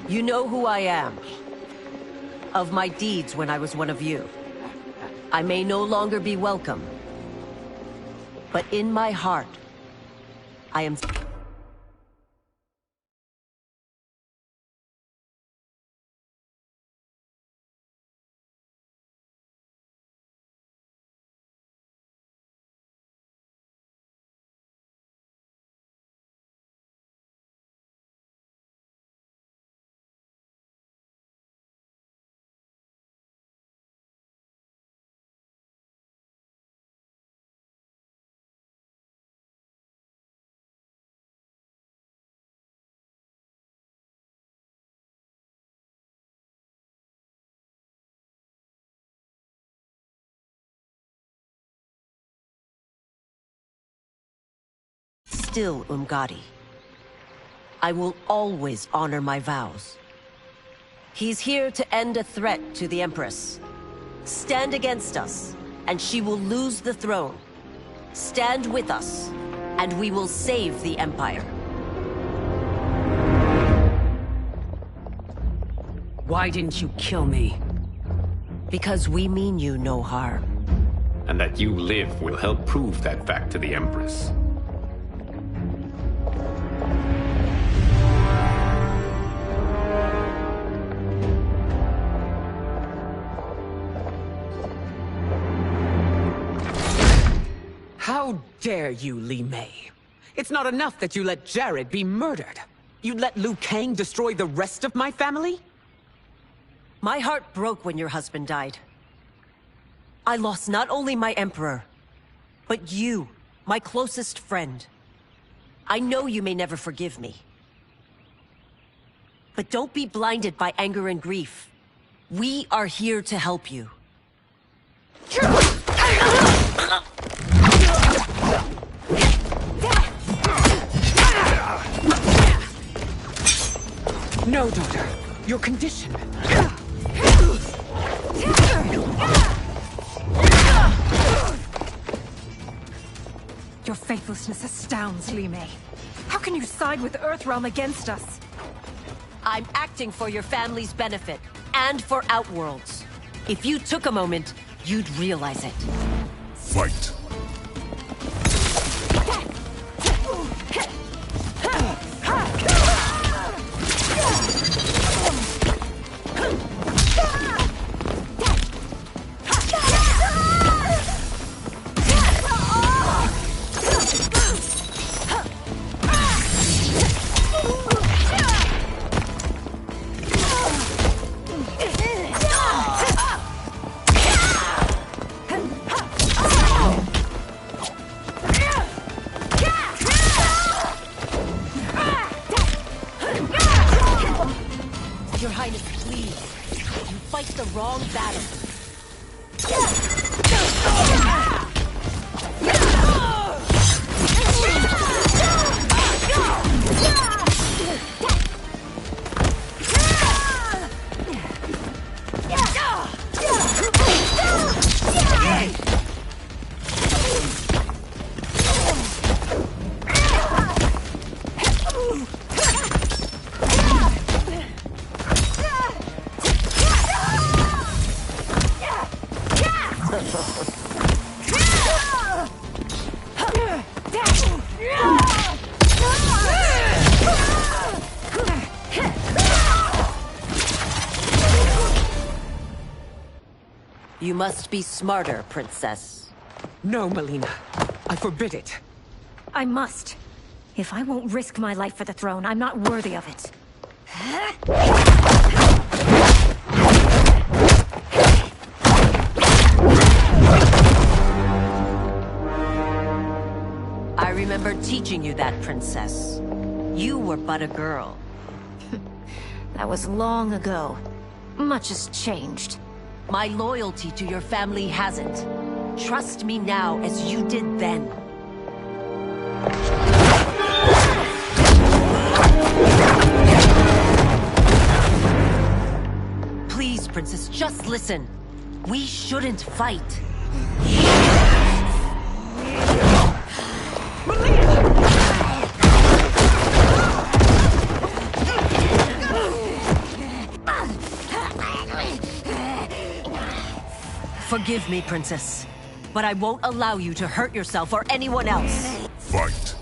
You know who I am. Of my deeds when I was one of you. I may no longer be welcome. But in my heart, I am... Still Umgadi. I will always honor my vows. He's here to end a threat to the Empress. Stand against us, and she will lose the throne. Stand with us, and we will save the Empire. Why didn't you kill me? Because we mean you no harm. And that you live will help prove that fact to the Empress. How dare you, Li Mei? It's not enough that you let Jared be murdered. You'd let Liu Kang destroy the rest of my family? My heart broke when your husband died. I lost not only my Emperor, but you, my closest friend. I know you may never forgive me. But don't be blinded by anger and grief. We are here to help you. No, daughter. Your condition. Your faithlessness astounds, Li Mei. How can you side with Earthrealm against us? I'm acting for your family's benefit, and for Outworld's. If you took a moment, you'd realize it. Fight! Your Highness, please. You fight the wrong battle. You must be smarter, Princess. No, Melina. I forbid it. I must. If I won't risk my life for the throne, I'm not worthy of it. I remember teaching you that, Princess. You were but a girl. That was long ago. Much has changed. My loyalty to your family hasn't. Trust me now as you did then. Please, Princess, just listen. We shouldn't fight. Forgive me, Princess, but I won't allow you to hurt yourself or anyone else. Fight.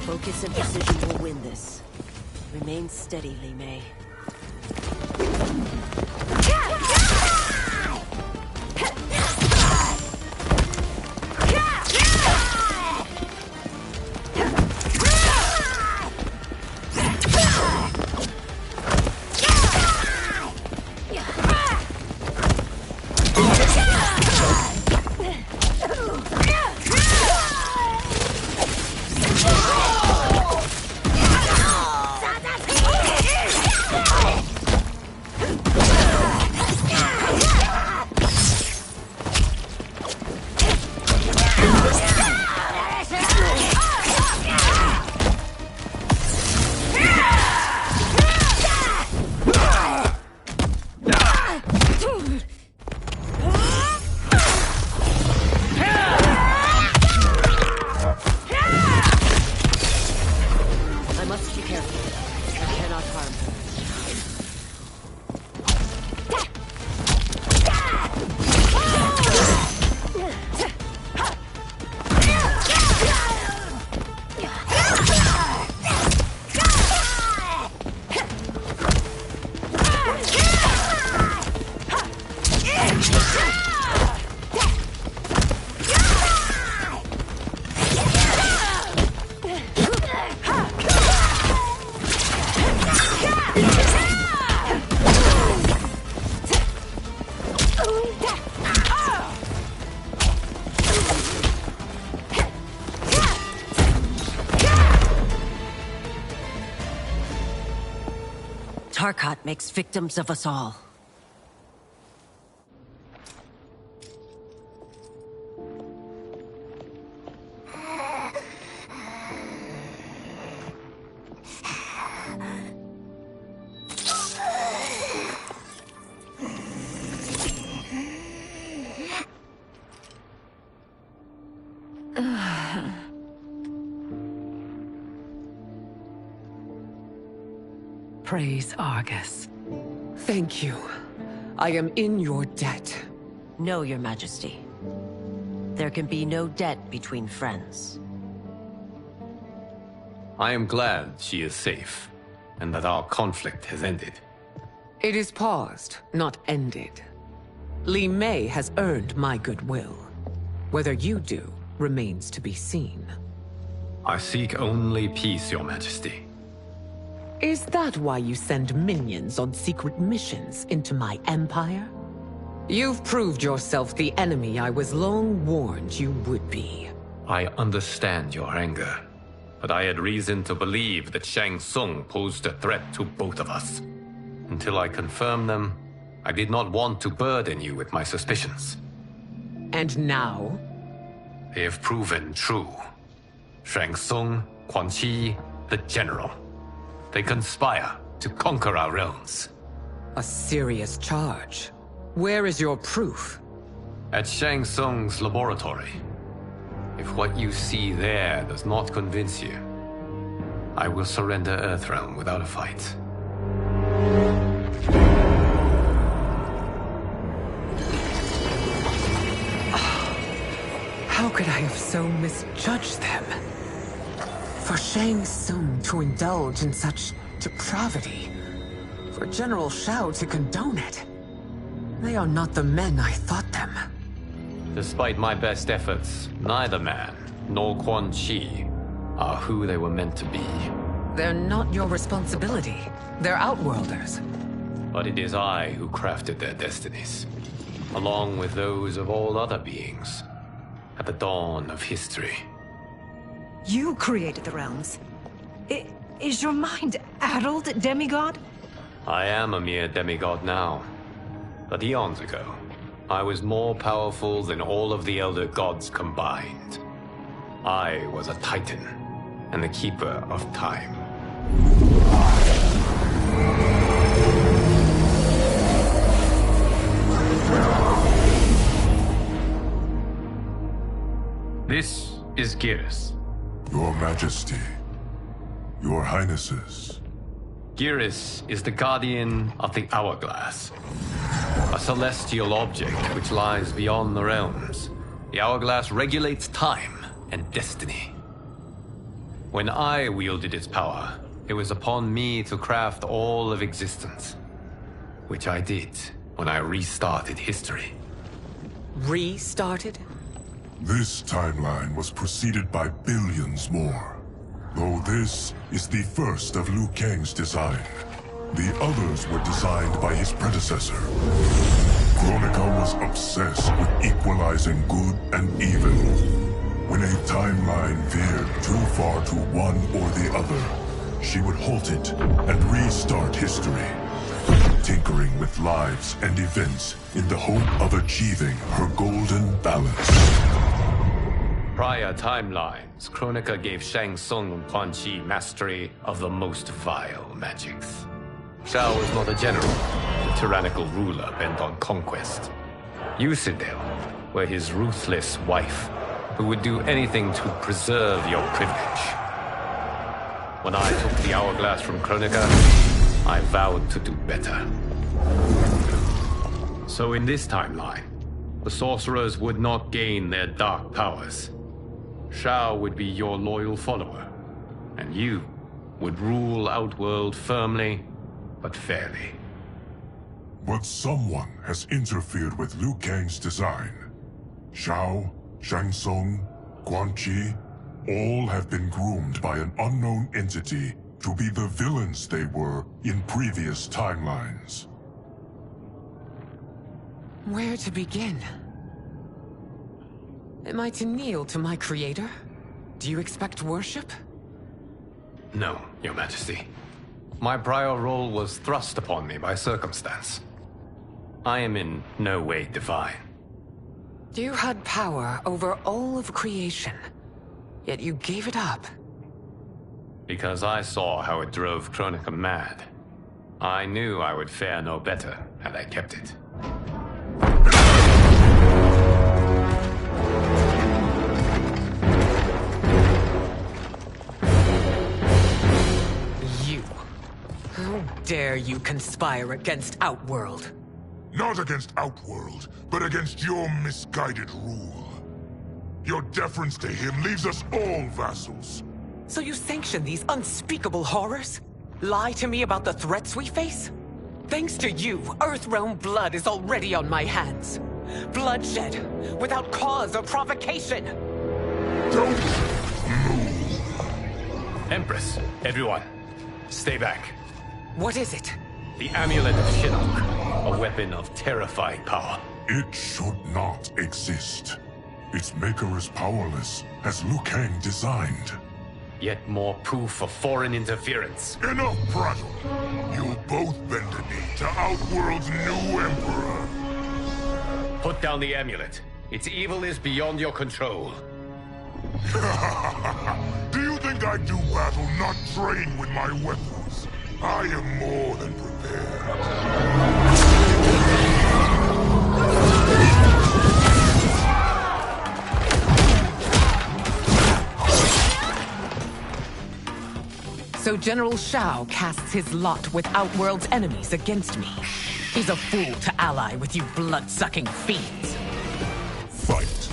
Focus and precision will win this. Remain steady, Li Mei. Tarkat makes victims of us all. Praise Argus. Thank you. I am in your debt. No, Your Majesty. There can be no debt between friends. I am glad she is safe, and that our conflict has ended. It is paused, not ended. Li Mei has earned my goodwill. Whether you do remains to be seen. I seek only peace, Your Majesty. Is that why you send minions on secret missions into my empire? You've proved yourself the enemy I was long warned you would be. I understand your anger, but I had reason to believe that Shang Tsung posed a threat to both of us. Until I confirmed them, I did not want to burden you with my suspicions. And now? They have proven true. Shang Tsung, Quan Chi, the General. They conspire to conquer our realms. A serious charge. Where is your proof? At Shang Tsung's laboratory. If what you see there does not convince you, I will surrender Earthrealm without a fight. How could I have so misjudged them? For Shang Tsung to indulge in such depravity. For General Shao to condone it. They are not the men I thought them. Despite my best efforts, neither man nor Quan Chi are who they were meant to be. They're not your responsibility. They're Outworlders. But it is I who crafted their destinies, along with those of all other beings, at the dawn of history. You created the realms. Is your mind addled, demigod? I am a mere demigod now, but eons ago, I was more powerful than all of the Elder Gods combined. I was a Titan, and the Keeper of Time. This is Geras. Your Majesty, Your Highnesses. Geras is the guardian of the Hourglass, a celestial object which lies beyond the realms. The Hourglass regulates time and destiny. When I wielded its power, it was upon me to craft all of existence, which I did when I restarted history. Restarted? This timeline was preceded by billions more. Though this is the first of Liu Kang's design, the others were designed by his predecessor. Kronika was obsessed with equalizing good and evil. When a timeline veered too far to one or the other, she would halt it and restart history, tinkering with lives and events in the hope of achieving her golden balance. Prior timelines, Kronika gave Shang Tsung and Quan Chi mastery of the most vile magics. Shao was not a general, a tyrannical ruler bent on conquest. Yusidel were his ruthless wife, who would do anything to preserve your privilege. When I took the Hourglass from Kronika, I vowed to do better. So in this timeline, the sorcerers would not gain their dark powers. Shao would be your loyal follower, and you would rule Outworld firmly, but fairly. But someone has interfered with Liu Kang's design. Shao, Shang Tsung, Quan Chi, all have been groomed by an unknown entity to be the villains they were in previous timelines. Where to begin? Am I to kneel to my creator? Do you expect worship? No, Your Majesty. My prior role was thrust upon me by circumstance. I am in no way divine. You had power over all of creation, yet you gave it up. Because I saw how it drove Kronika mad. I knew I would fare no better had I kept it. How dare you conspire against Outworld? Not against Outworld, but against your misguided rule. Your deference to him leaves us all vassals. So you sanction these unspeakable horrors? Lie to me about the threats we face? Thanks to you, Earthrealm blood is already on my hands. Bloodshed, without cause or provocation. Don't move. Empress, everyone, stay back. What is it? The Amulet of Shinnok, a weapon of terrifying power. It should not exist. Its maker is powerless, as Liu Kang designed. Yet more proof of foreign interference. Enough prattle! You'll both bend a knee to Outworld's new emperor. Put down the amulet. Its evil is beyond your control. Do you think I do battle not trained with my weapons? I am more than prepared. So General Shao casts his lot with Outworld's enemies against me. He's a fool to ally with you blood-sucking fiends. Fight!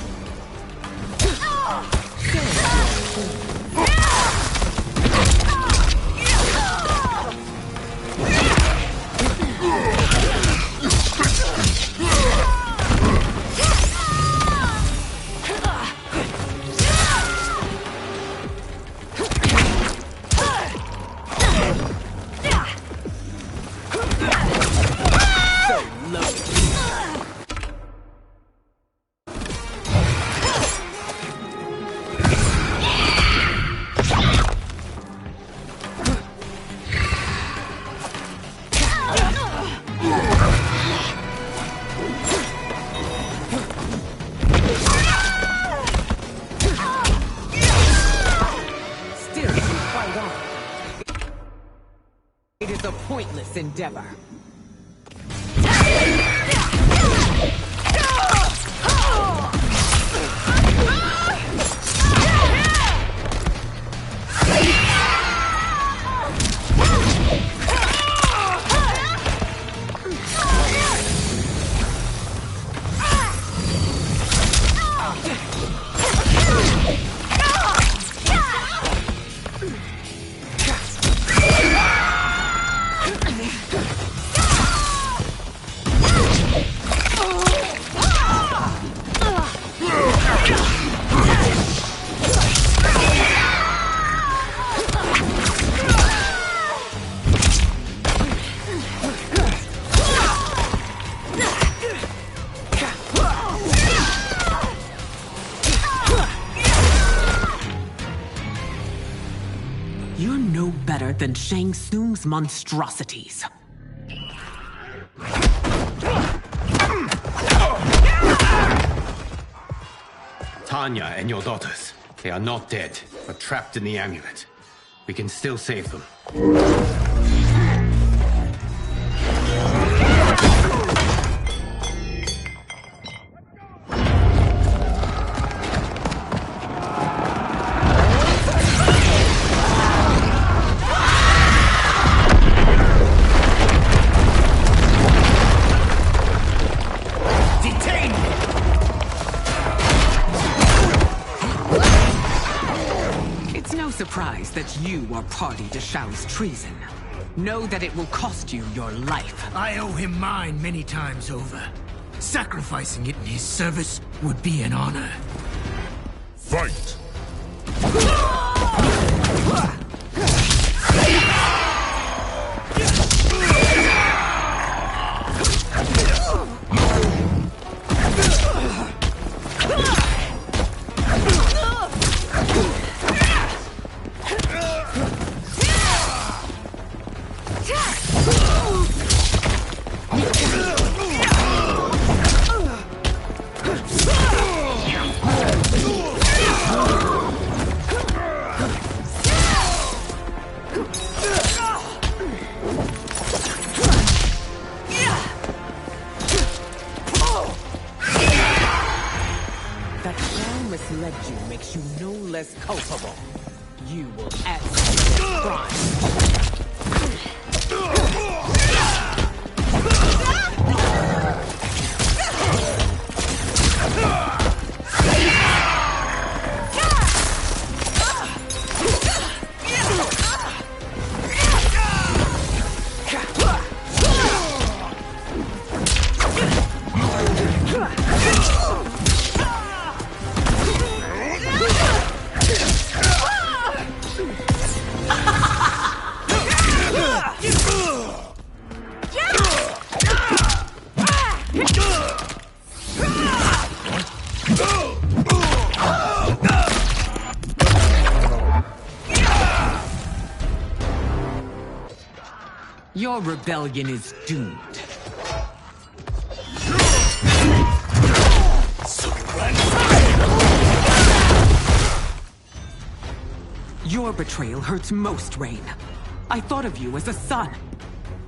pointless endeavor. You're no better than Shang Tsung's monstrosities. Tanya and your daughters. They are not dead, but trapped in the amulet. We can still save them. Surprised that you are party to Shao's treason. Know that it will cost you your life. I owe him mine many times over. Sacrificing it in his service would be an honor. Fight! That Shao misled you makes you no less culpable. You will answer for this crime. Your rebellion is doomed. Your betrayal hurts most, Rain. I thought of you as a son.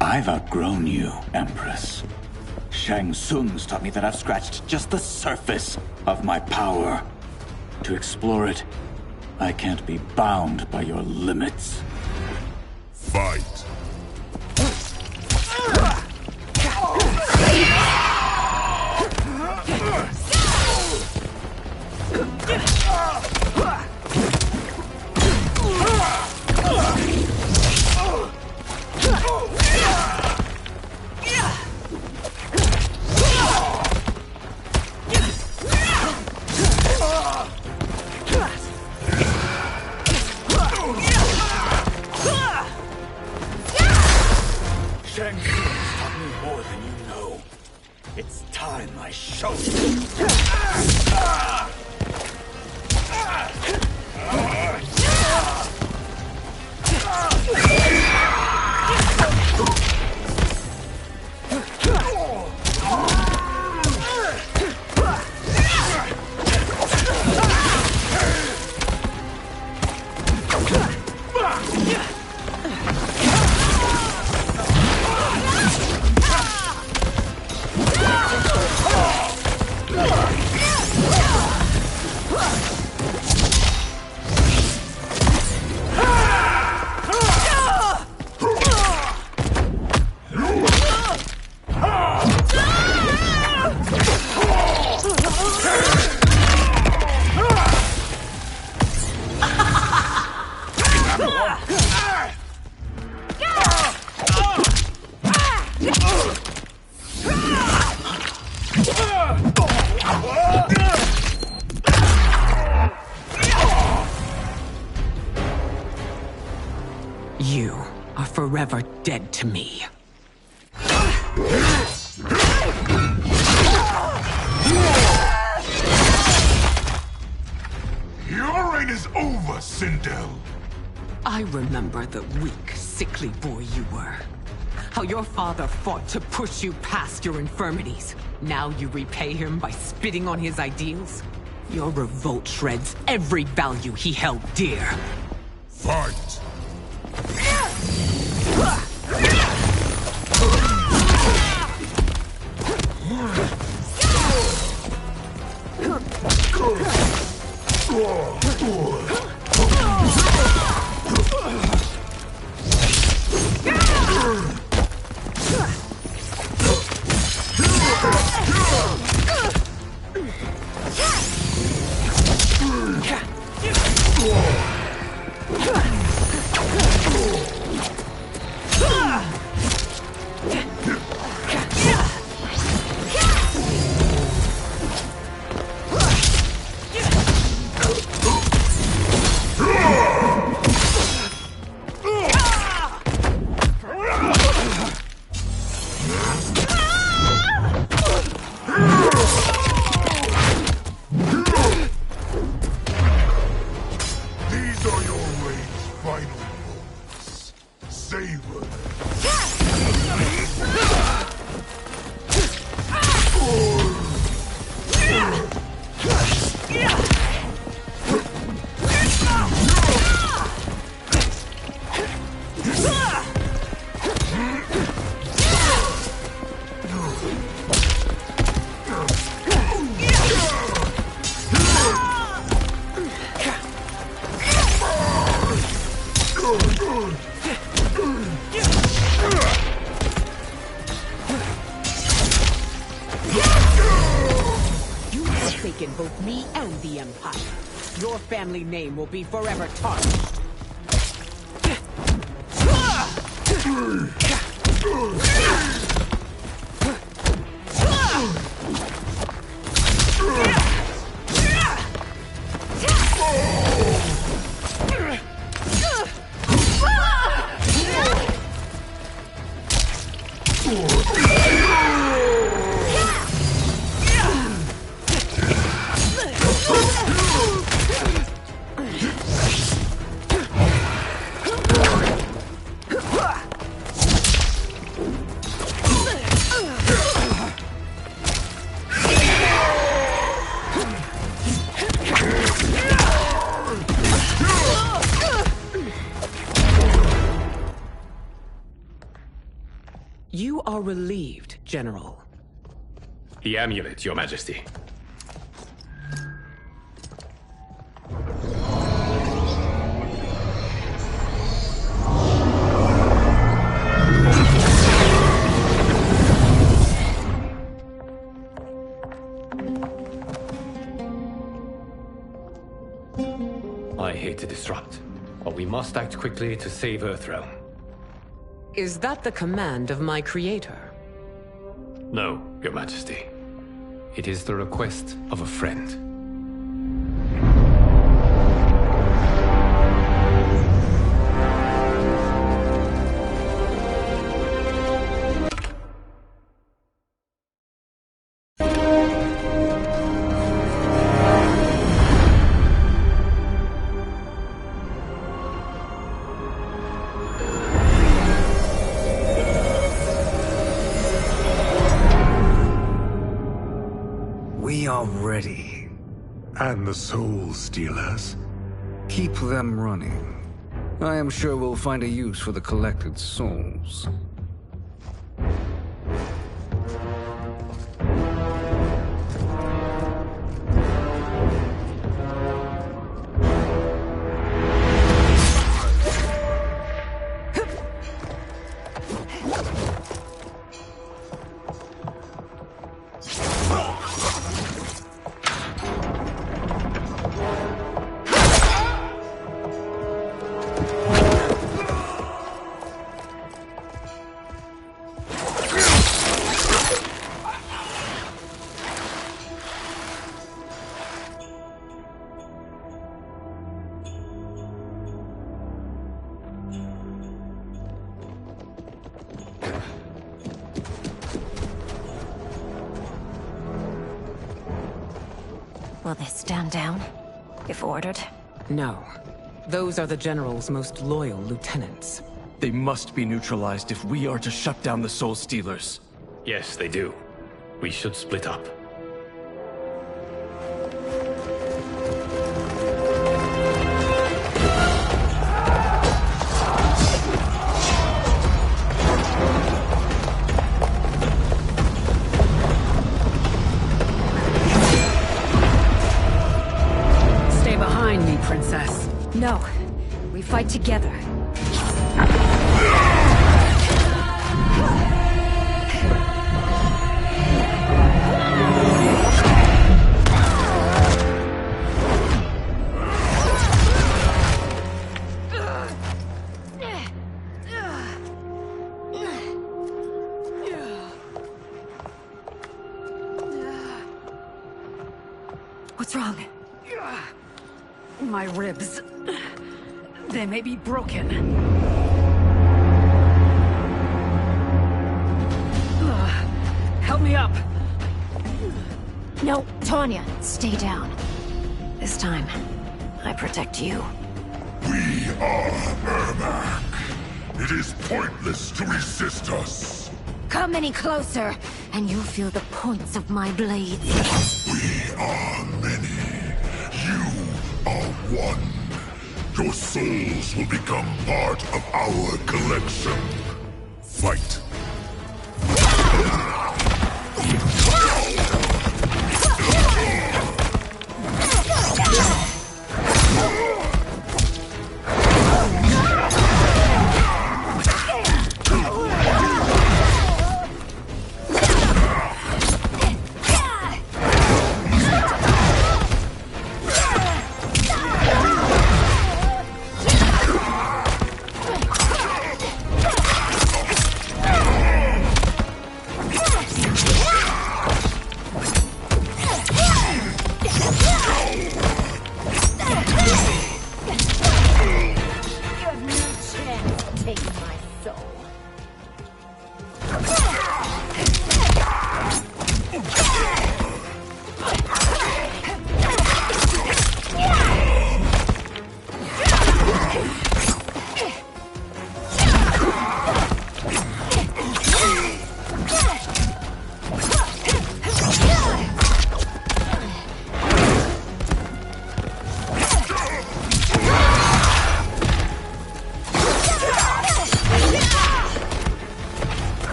I've outgrown you, Empress. Shang Tsung's taught me that I've scratched just the surface of my power. To explore it, I can't be bound by your limits. Fight! Shang Tsung's taught me more than you know. It's time I show you. forever dead to me. Your reign is over, Sindel. I remember the weak, sickly boy you were. How your father fought to push you past your infirmities. Now you repay him by spitting on his ideals? Your revolt shreds every value he held dear. Fight! Both me and the Empire. Your family name will be forever tarnished. You are relieved, General. The amulet, Your Majesty. I hate to disrupt, but we must act quickly to save Earthrealm. Is that the command of my creator? No, Your Majesty. It is the request of a friend. We are ready. And the Soul Stealers? Keep them running. I am sure we'll find a use for the collected souls. Will they stand down, if ordered? No. Those are the General's most loyal lieutenants. They must be neutralized if we are to shut down the Soul Stealers. Yes, they do. We should split up. Stay behind me, Princess. No. We fight together. What's wrong? My ribs. They may be broken. Help me up. No, Tanya, stay down. This time, I protect you. We are Ermac. It is pointless to resist us. Come any closer, and you'll feel the points of my blades. We are many. You are one. Your souls will become part of our collection. Fight.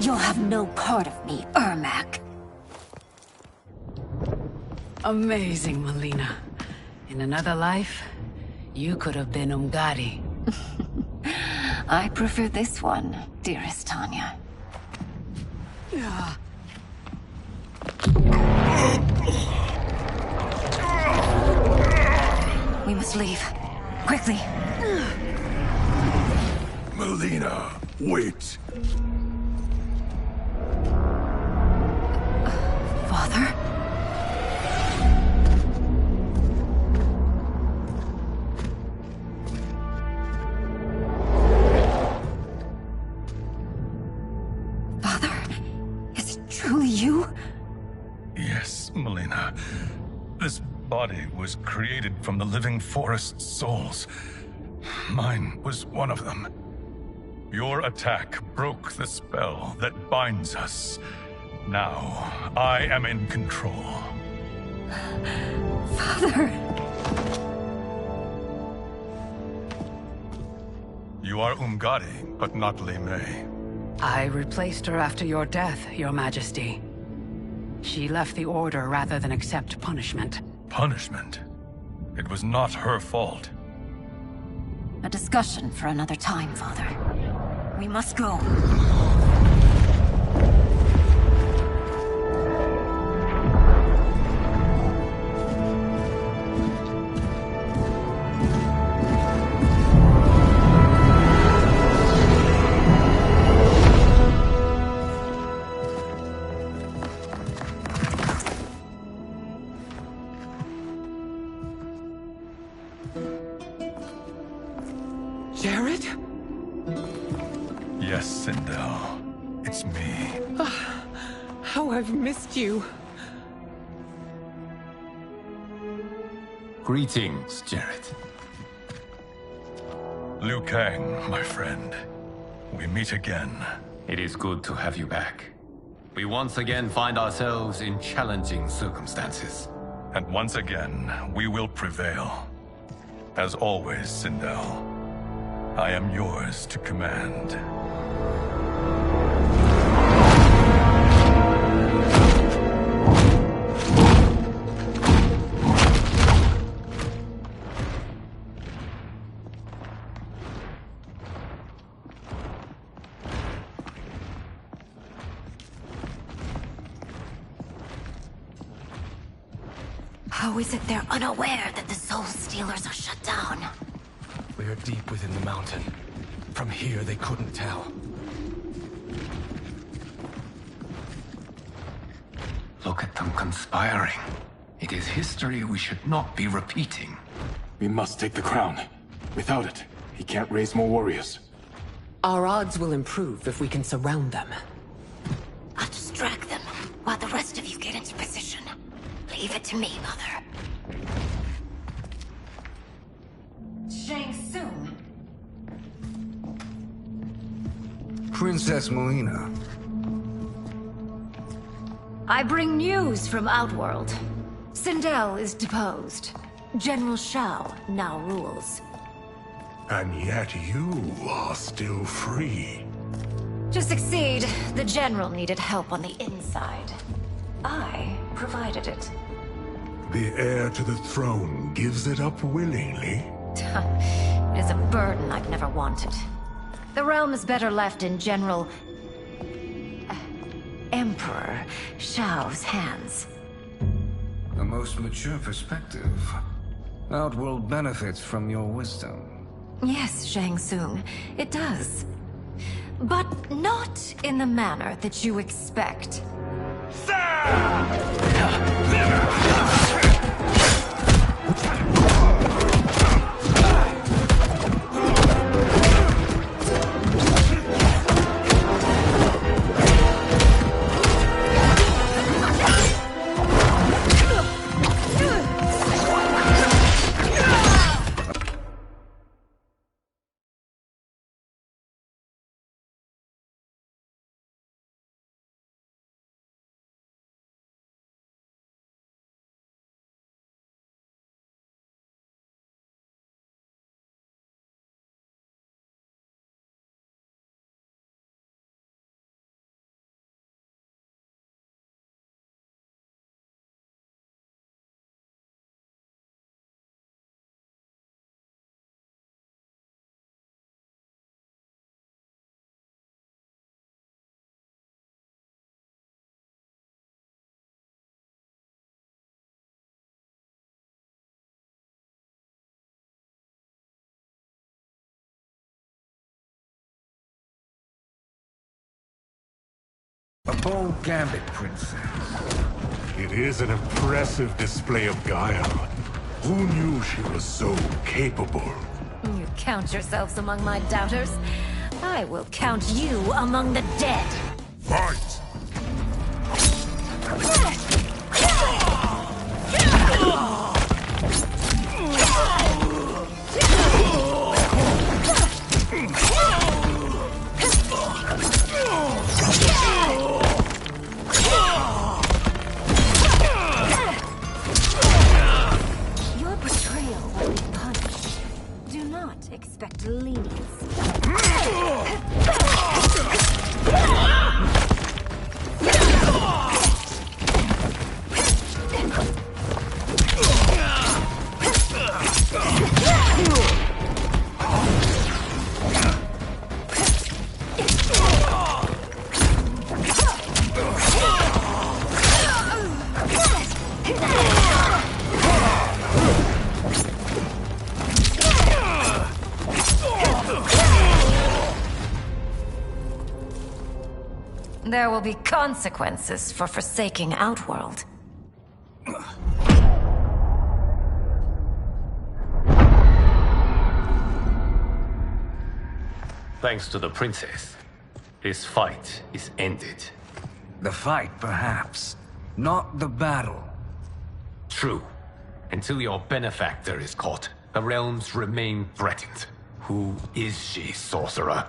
You'll have no part of me, Ermac. Amazing, Melina. In another life, you could have been Umgadi. I prefer this one, dearest Tanya. We must leave. Quickly. Melina, wait. Father? Father? Is it truly you? Yes, Melina. This body was created from the living forest's souls. Mine was one of them. Your attack broke the spell that binds us. Now, I am in control. Father! You are Umgadi, but not Li Mei. I replaced her after your death, Your Majesty. She left the Order rather than accept punishment. Punishment? It was not her fault. A discussion for another time, Father. We must go. Yes, Sindel. It's me. How I've missed you. Greetings, Jarrett. Liu Kang, my friend. We meet again. It is good to have you back. We once again find ourselves in challenging circumstances. And once again, we will prevail. As always, Sindel, I am yours to command. How is it they're unaware that the Soul Stealers are shut down? We are deep within the mountain. From here, they couldn't tell. Look at them conspiring. It is history we should not be repeating. We must take the crown. Without it, he can't raise more warriors. Our odds will improve if we can surround them. I'll distract them while the rest of you get into position. Leave it to me, Mother. Shang Tsung. Princess Melina. I bring news from Outworld. Sindel is deposed. General Shao now rules. And yet you are still free. To succeed, the General needed help on the inside. I provided it. The heir to the throne gives it up willingly. It is a burden I've never wanted. The realm is better left in General... Emperor Shao's hands. A most mature perspective. Outworld benefits from your wisdom. Yes, Shang Tsung, it does. But not in the manner that you expect. A bold gambit, Princess. It is an impressive display of guile. Who knew she was so capable? You count yourselves among my doubters. I will count you among the dead. Fight! Your betrayal will be punished. Do not expect lenience. There will be consequences for forsaking Outworld. Thanks to the princess, This fight is ended. The fight, perhaps. Not the battle. True. Until your benefactor is caught, the realms remain threatened. Who is she, sorcerer?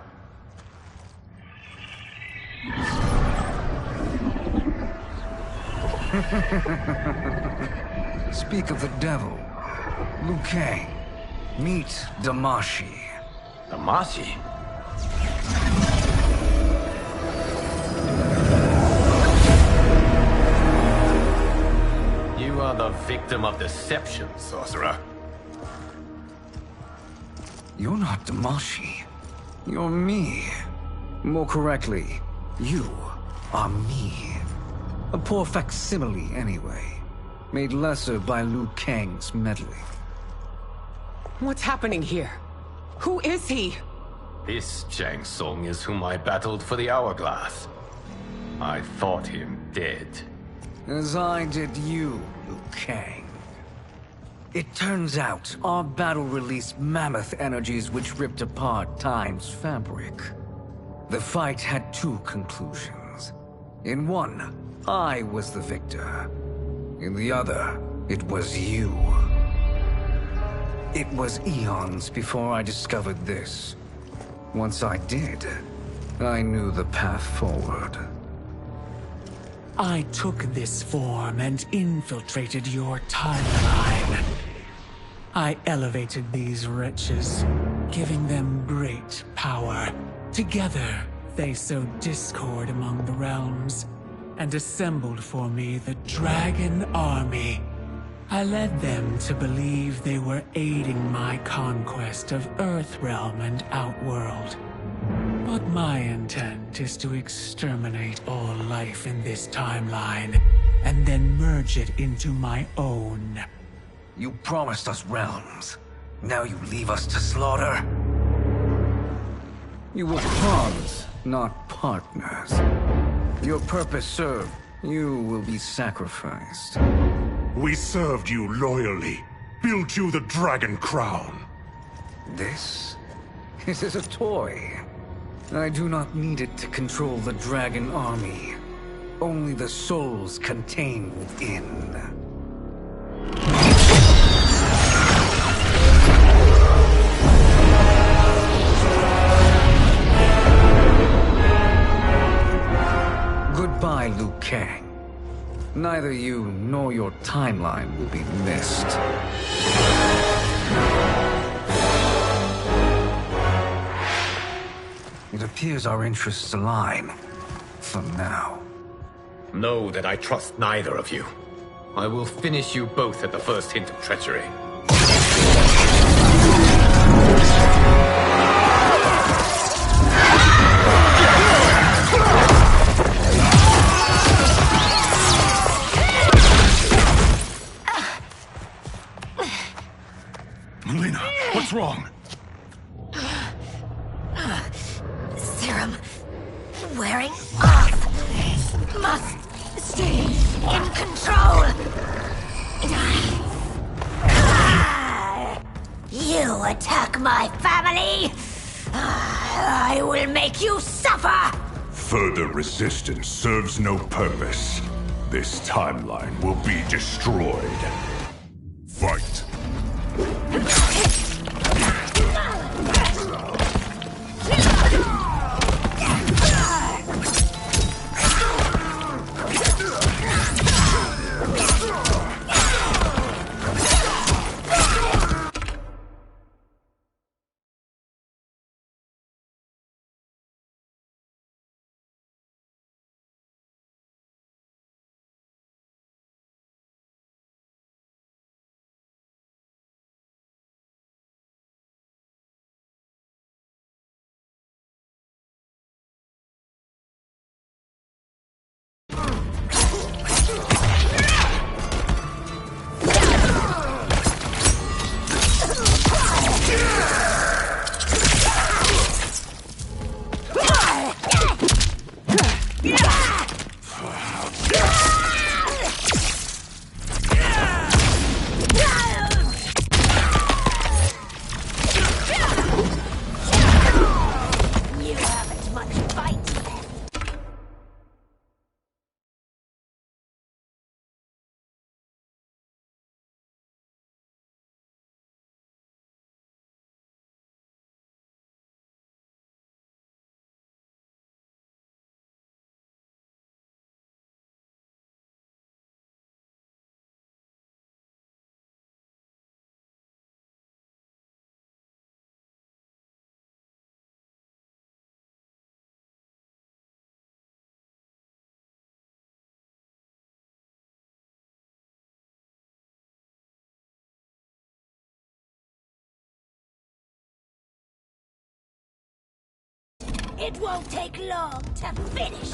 Speak of the devil. Liu Kang. Meet Damashi. Damashi? You are the victim of deception, sorcerer. You're not Damashi. You're me. More correctly, you are me. A poor facsimile, anyway. Made lesser by Liu Kang's meddling. What's happening here? Who is he? This Shang Tsung is whom I battled for the Hourglass. I thought him dead. As I did you, Liu Kang. It turns out our battle released mammoth energies which ripped apart time's fabric. The fight had two conclusions. In one, I was the victor. In the other, it was you. It was eons before I discovered this. Once I did, I knew the path forward. I took this form and infiltrated your timeline. I elevated these wretches, giving them great power. Together, they sowed discord among the realms, and assembled for me the Dragon Army. I led them to believe they were aiding my conquest of Earthrealm and Outworld. But my intent is to exterminate all life in this timeline, and then merge it into my own. You promised us realms. Now you leave us to slaughter? You were pawns, not partners. Your purpose served. You will be sacrificed. We served you loyally. Built you the Dragon Crown. This is a toy. I do not need it to control the Dragon Army. Only the souls contained within. Goodbye, Liu Kang. Neither you nor your timeline will be missed. It appears our interests align. For now. Know that I trust neither of you. I will finish you both at the first hint of treachery. Mileena, what's wrong? Serum wearing off. Must stay in control. You attack my family. I will make you suffer. Further resistance serves no purpose. This timeline will be destroyed. Fight. It won't take long to finish.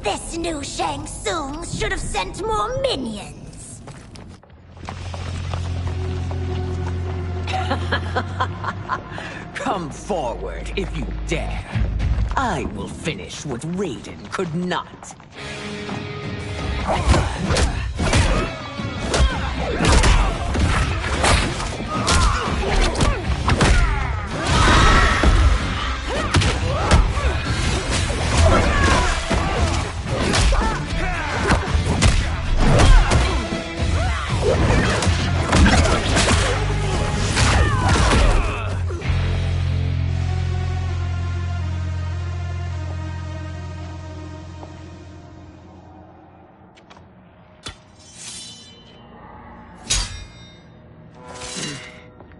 This new Shang Tsung should have sent more minions. Come forward if you dare. I will finish what Raiden could not.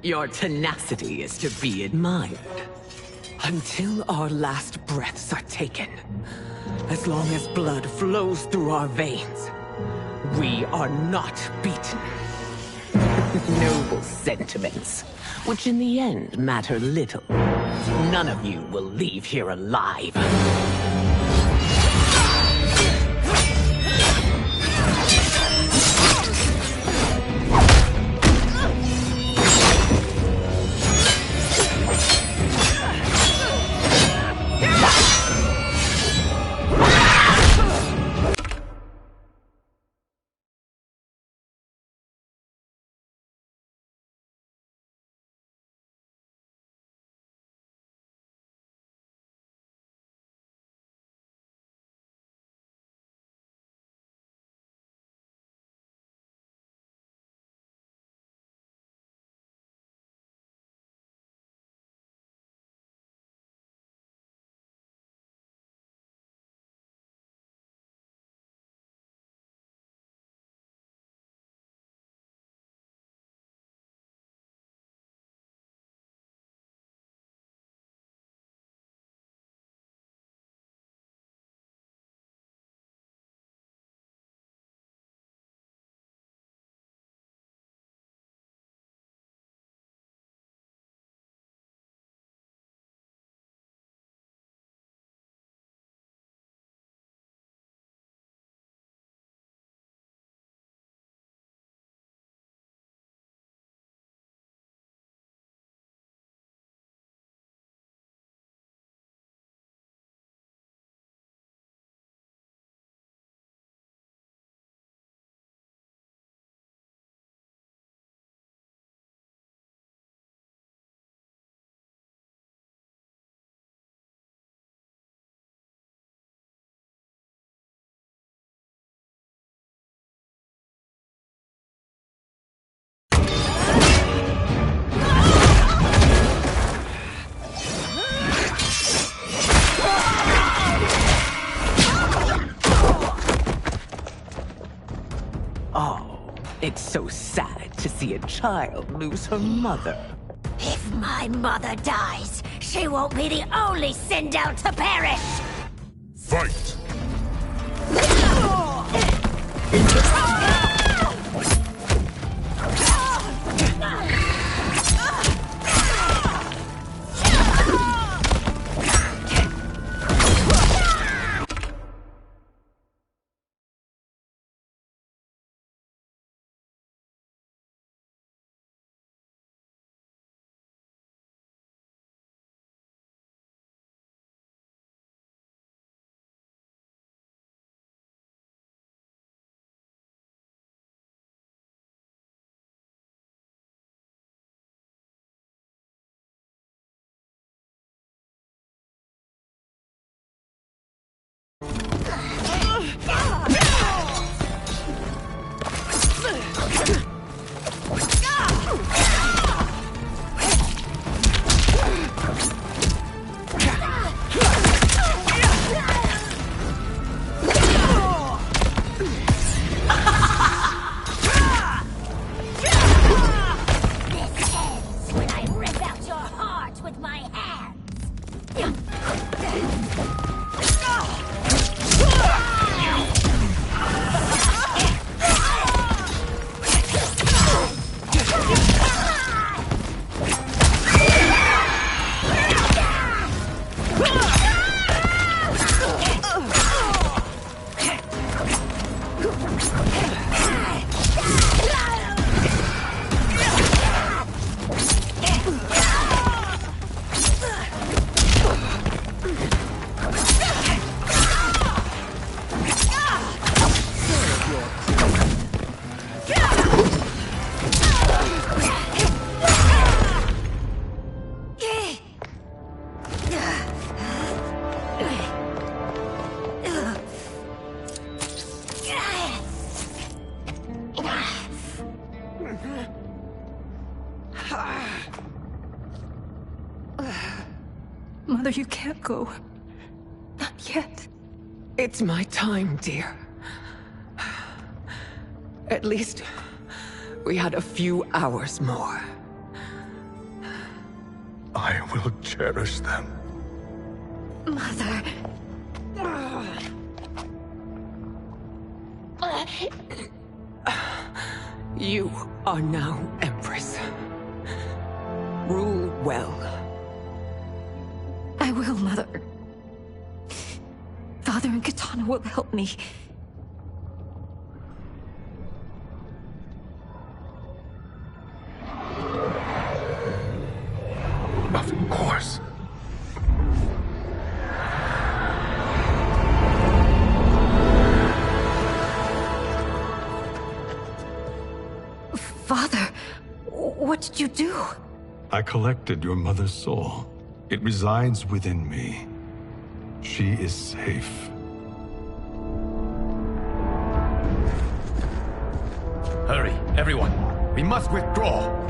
Your tenacity is to be admired. Until our last breaths are taken, as long as blood flows through our veins, we are not beaten. Noble sentiments, which in the end matter little. None of you will leave here alive. It's so sad to see a child lose her mother. If my mother dies, she won't be the only Sindel to perish! Fight! Mother, you can't go. Not yet. It's my time, dear. At least, we had a few hours more. I will cherish them. Mother. You are now Empress. Rule well. I will, Mother. Father and Katana will help me. Of course. Father, what did you do? I collected your mother's soul. It resides within me. She is safe. Hurry, everyone. We must withdraw.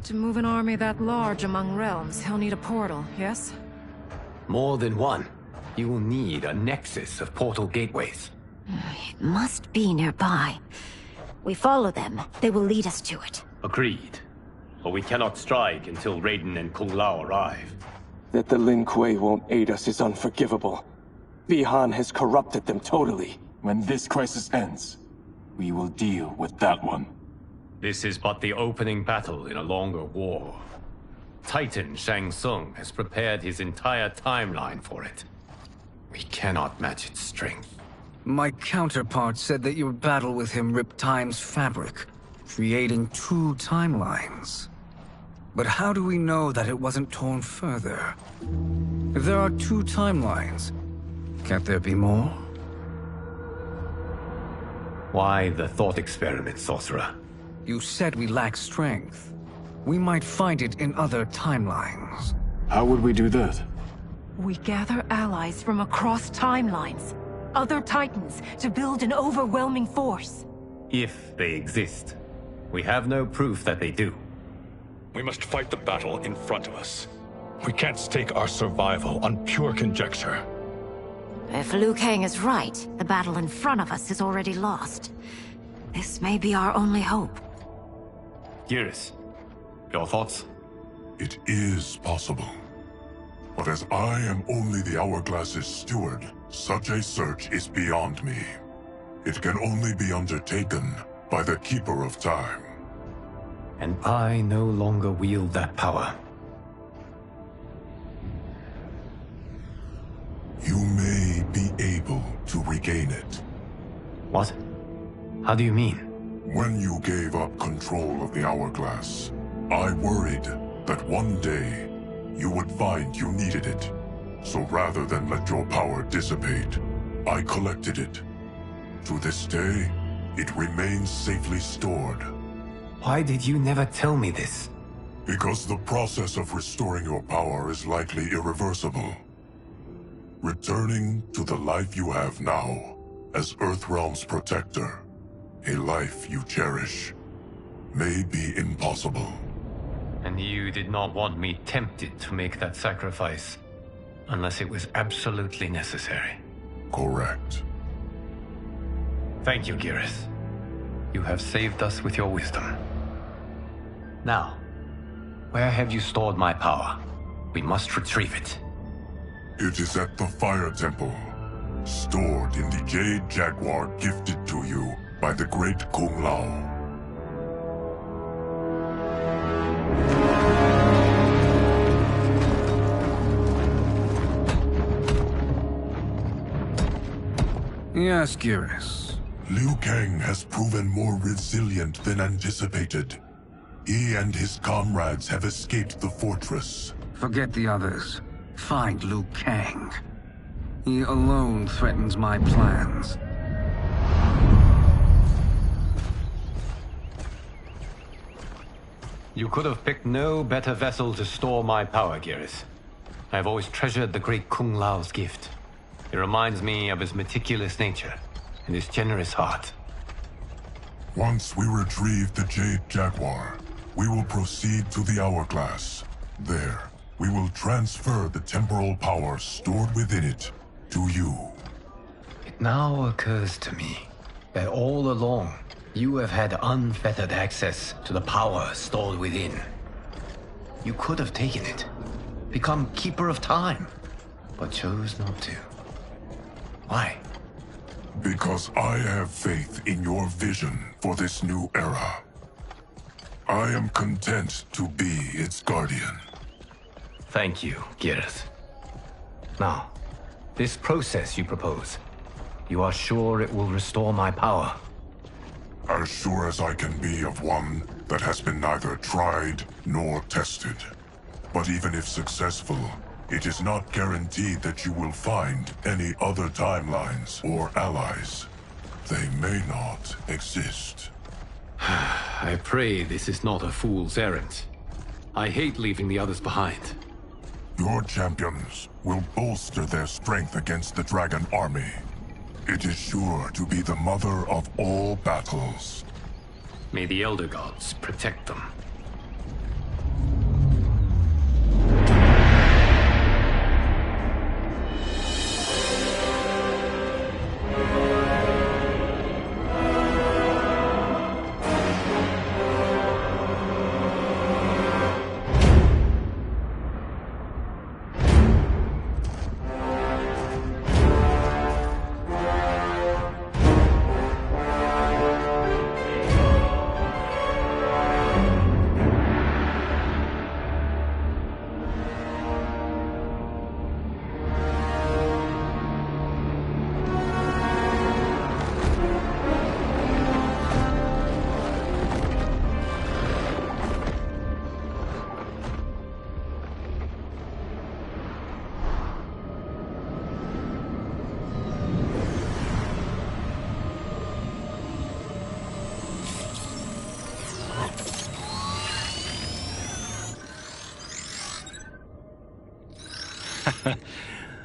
To move an army that large among realms, he'll need a portal, yes? More than one. You will need a nexus of portal gateways. It must be nearby. We follow them, they will lead us to it. Agreed. But we cannot strike until Raiden and Kung Lao arrive. That the Lin Kuei won't aid us is unforgivable. Bi-Han has corrupted them totally. When this crisis ends, we will deal with that one. This is but the opening battle in a longer war. Titan Shang Tsung has prepared his entire timeline for it. We cannot match its strength. My counterpart said that your battle with him ripped time's fabric, creating two timelines. But how do we know that it wasn't torn further? If there are two timelines, can't there be more? Why the thought experiment, sorcerer? You said we lack strength. We might find it in other timelines. How would we do that? We gather allies from across timelines, other titans, to build an overwhelming force. If they exist. We have no proof that they do. We must fight the battle in front of us. We can't stake our survival on pure conjecture. If Liu Kang is right, the battle in front of us is already lost. This may be our only hope. Geras, your thoughts? It is possible. But as I am only the Hourglass's steward, such a search is beyond me. It can only be undertaken by the Keeper of Time. And I no longer wield that power. You may be able to regain it. What? How do you mean? When you gave up control of the Hourglass, I worried that one day you would find you needed it. So rather than let your power dissipate, I collected it. To this day, it remains safely stored. Why did you never tell me this? Because the process of restoring your power is likely irreversible. Returning to the life you have now, as Earthrealm's protector, a life you cherish, may be impossible. And you did not want me tempted to make that sacrifice, unless it was absolutely necessary. Correct. Thank you, Geras. You have saved us with your wisdom. Now, where have you stored my power? We must retrieve it. It is at the Fire Temple, stored in the Jade Jaguar gifted to you by the great Kung Lao. Yes, Geras. Liu Kang has proven more resilient than anticipated. He and his comrades have escaped the fortress. Forget the others. Find Liu Kang. He alone threatens my plans. You could have picked no better vessel to store my power, Geras. I have always treasured the great Kung Lao's gift. It reminds me of his meticulous nature and his generous heart. Once we retrieve the Jade Jaguar, we will proceed to the Hourglass. There, we will transfer the temporal power stored within it to you. It now occurs to me that all along, you have had unfettered access to the power stored within. You could have taken it, become Keeper of Time, but chose not to. Why? Because I have faith in your vision for this new era. I am content to be its guardian. Thank you, Geras. Now, this process you propose, you are sure it will restore my power? As sure as I can be of one that has been neither tried nor tested. But even if successful, it is not guaranteed that you will find any other timelines or allies. They may not exist. I pray this is not a fool's errand. I hate leaving the others behind. Your champions will bolster their strength against the Dragon Army. It is sure to be the mother of all battles. May the Elder Gods protect them.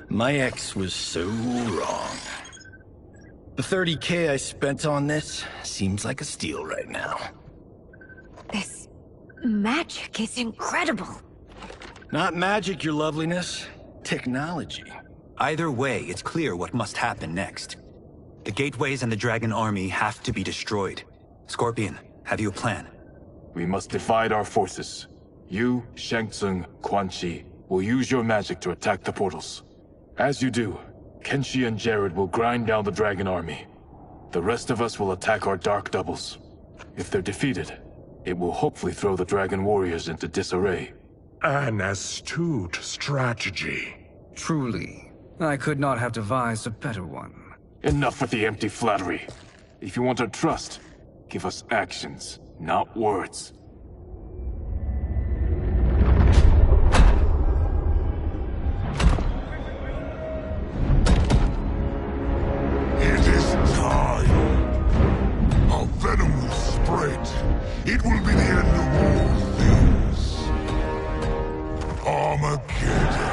My ex was so wrong. The 30K I spent on this seems like a steal right now. This magic is incredible. Not magic, your loveliness. Technology. Either way, it's clear what must happen next. The gateways and the Dragon Army have to be destroyed. Scorpion, have you a plan? We must divide our forces. You, Shang Tsung, Quan Chi will use your magic to attack the portals. As you do, Kenshi and Jared will grind down the Dragon Army. The rest of us will attack our Dark Doubles. If they're defeated, it will hopefully throw the Dragon Warriors into disarray. An astute strategy. Truly, I could not have devised a better one. Enough with the empty flattery. If you want our trust, give us actions, not words. It is time. Our venom will spread. It will be the end of all things. Armageddon.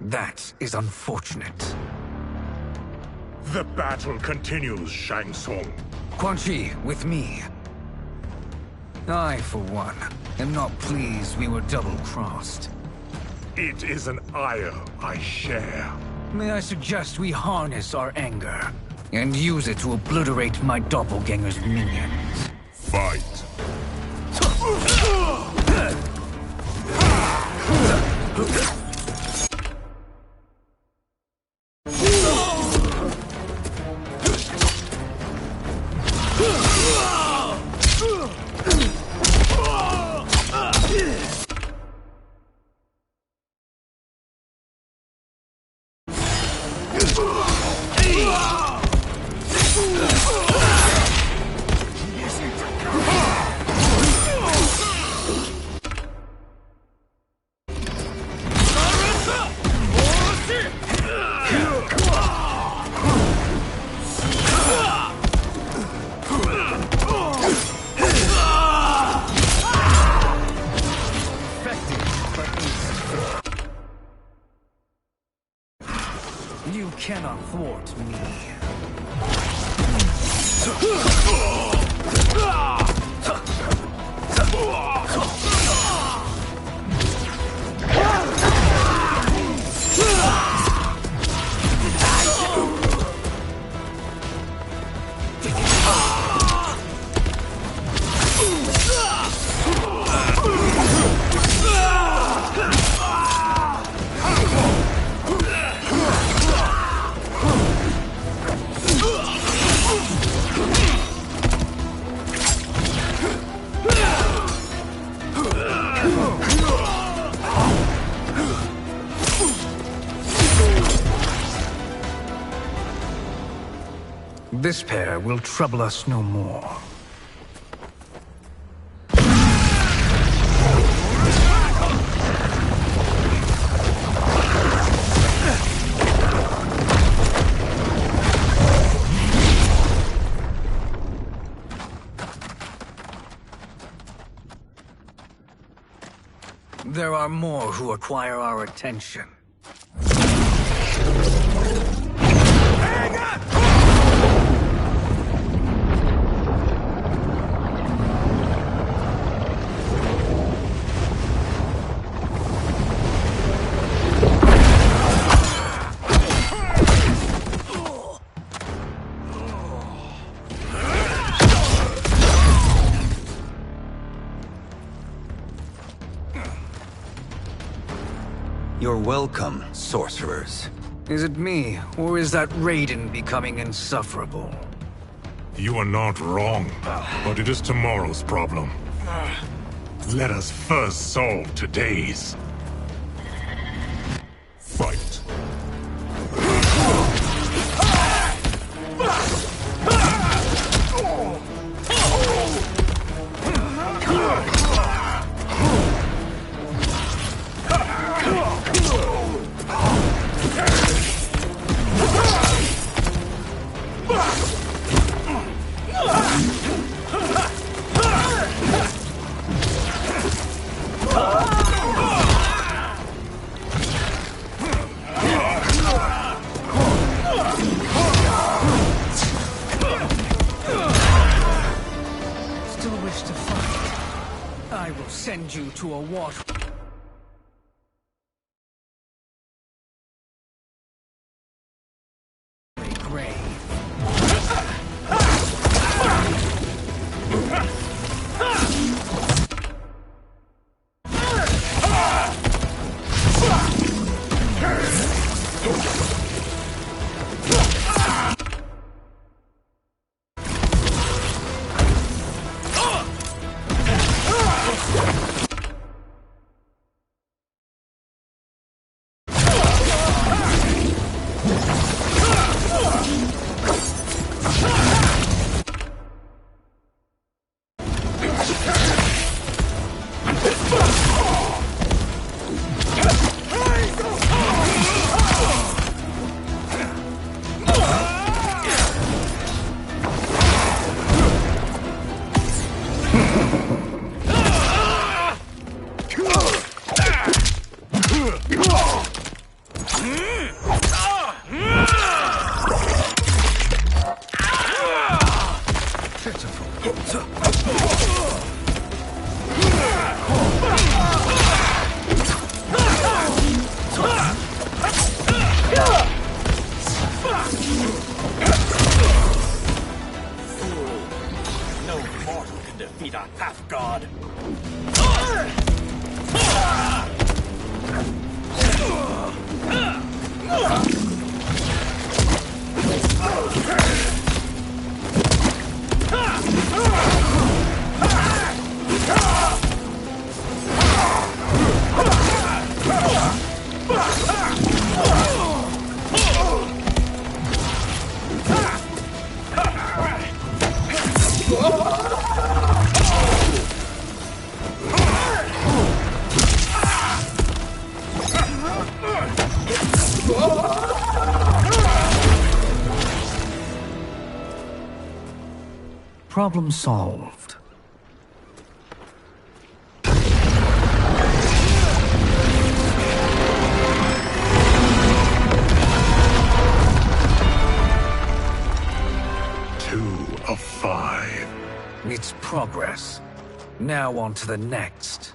That is unfortunate. The battle continues, Shang Tsung. Quan Chi, with me. I, for one, am not pleased we were double-crossed. It is an ire I share. May I suggest we harness our anger and use it to obliterate my doppelganger's minions? Fight. You cannot thwart me. This pair will trouble us no more. There are more who acquire our attention. You're welcome, sorcerers. Is it me, or is that Raiden becoming insufferable? You are not wrong, but it is tomorrow's problem. Let us first solve today's. Fight. Still wish to fight? I will send you to a water grave. No mortal can defeat a half-god. Problem solved. Two of 5. It's progress. Now on to the next.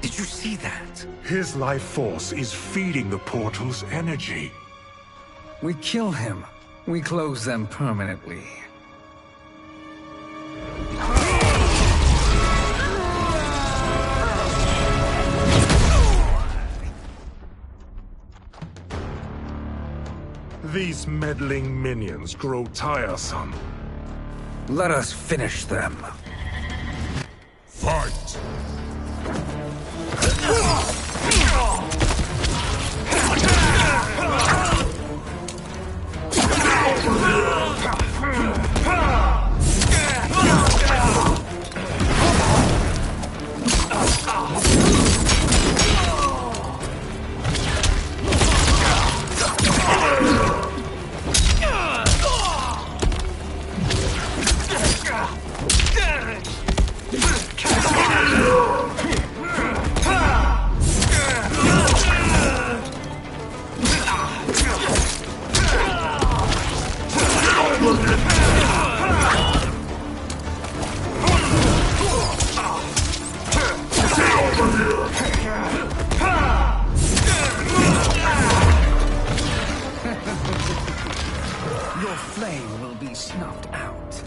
Did you see that? His life force is feeding the portal's energy. We kill him. We close them permanently. These meddling minions grow tiresome. Let us finish them. Fight! Your flame will be snuffed out.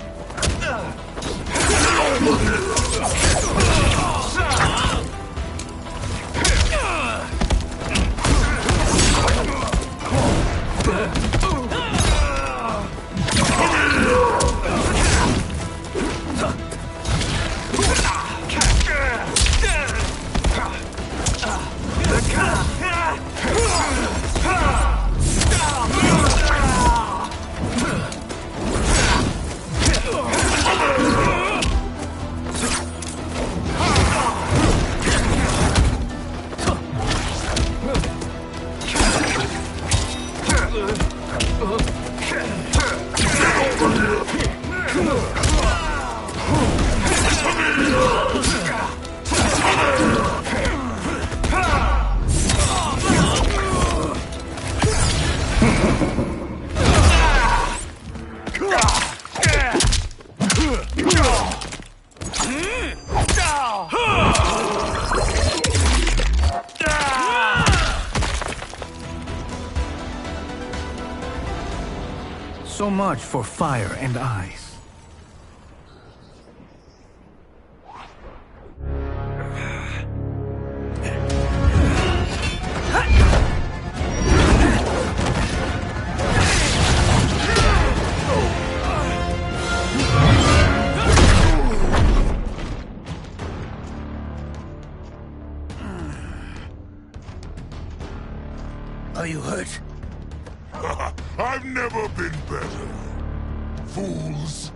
So much for fire and ice. Are you hurt? I've never been better. Fools!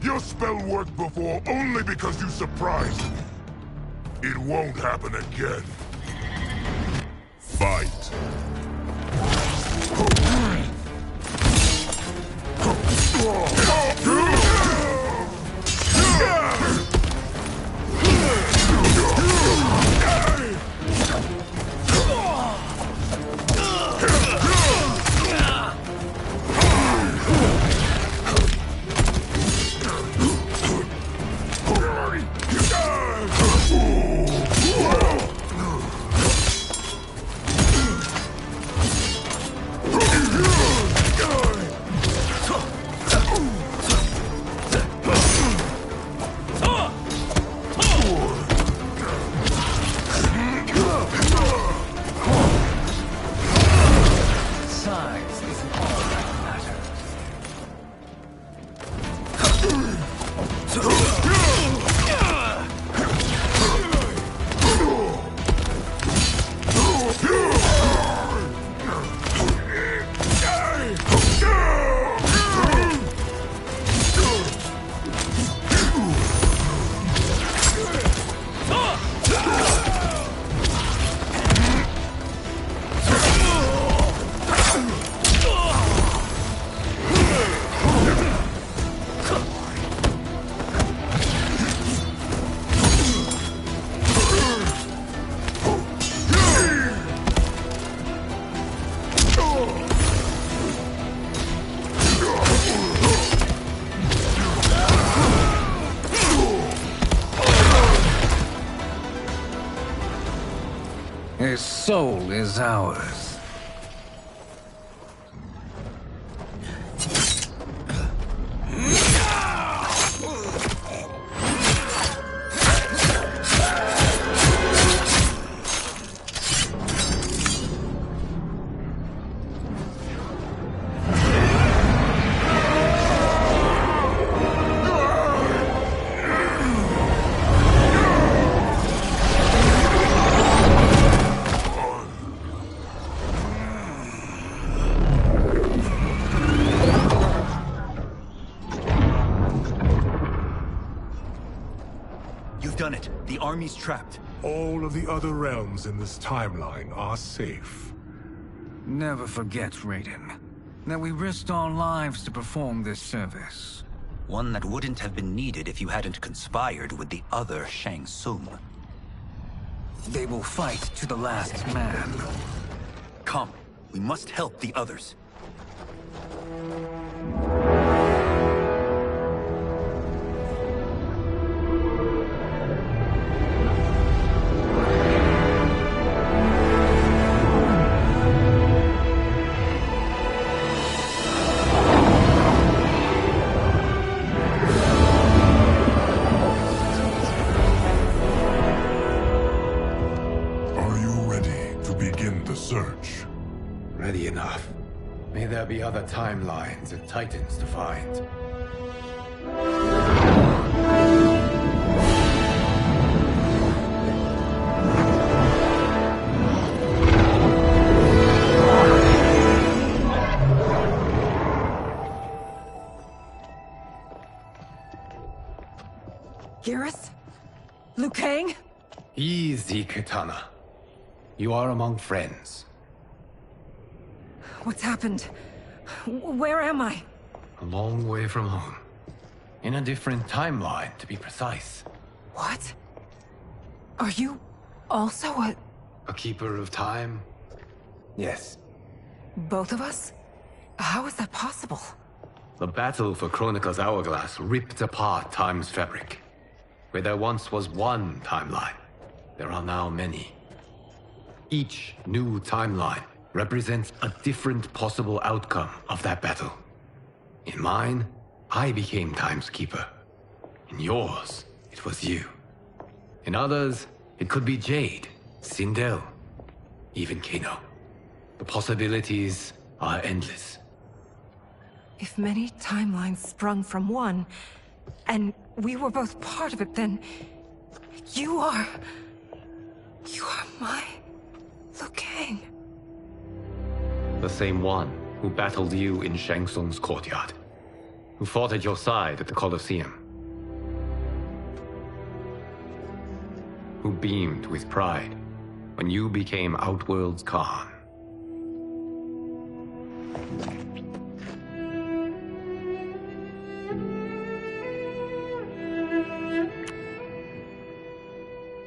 Your spell worked before only because you surprised me. It won't happen again. Fight. His soul is ours. Done it. The army's trapped. All of the other realms in this timeline are safe. Never forget, Raiden, that we risked our lives to perform this service. One that wouldn't have been needed if you hadn't conspired with the other Shang Tsung. They will fight to the last man. Come, we must help the others. Search. Ready enough. May there be other timelines and titans to find. Garrus? Liu Kang? Easy, Kitana. You are among friends. What's happened? Where am I? A long way from home. In a different timeline, to be precise. What? Are you also a keeper of time? Yes. Both of us? How is that possible? The battle for Chronica's Hourglass ripped apart time's fabric. Where there once was one timeline, there are now many. Each new timeline represents a different possible outcome of that battle. In mine, I became Time's Keeper. In yours, it was you. In others, it could be Jade, Sindel, even Kano. The possibilities are endless. If many timelines sprung from one, and we were both part of it, then you are my Liu Kang. The same one, who battled you in Shang Tsung's courtyard, who fought at your side at the Colosseum, who beamed with pride when you became Outworld's Khan.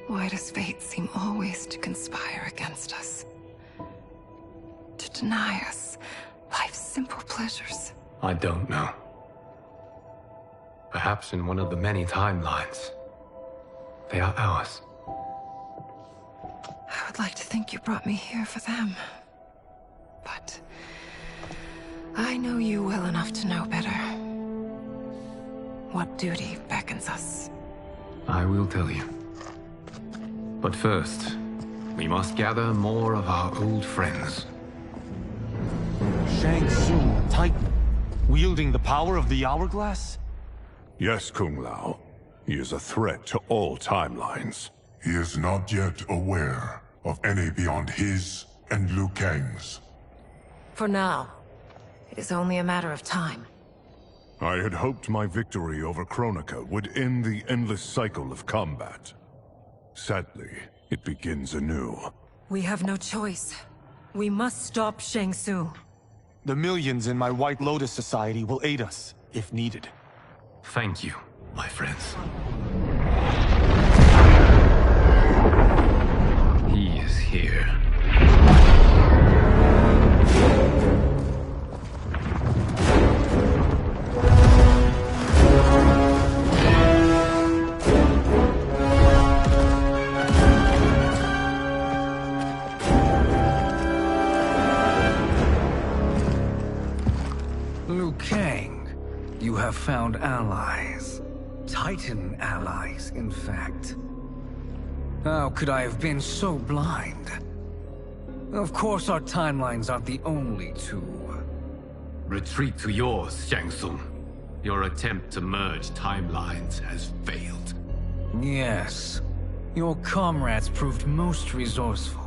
Why does fate seem always to conspire against us? To deny us life's simple pleasures? I don't know. Perhaps in one of the many timelines, they are ours. I would like to think you brought me here for them. But I know you well enough to know better. What duty beckons us? I will tell you. But first, we must gather more of our old friends. Shang Tsung, Titan, wielding the power of the Hourglass? Yes, Kung Lao. He is a threat to all timelines. He is not yet aware of any beyond his and Liu Kang's. For now, it is only a matter of time. I had hoped my victory over Kronika would end the endless cycle of combat. Sadly, it begins anew. We have no choice. We must stop Shang Tsung. The millions in my White Lotus Society will aid us, if needed. Thank you, my friends. He is here. Liu Kang, you have found allies. Titan allies, in fact. How could I have been so blind? Of course our timelines aren't the only two. Retreat to yours, Shang Tsung. Your attempt to merge timelines has failed. Yes. Your comrades proved most resourceful.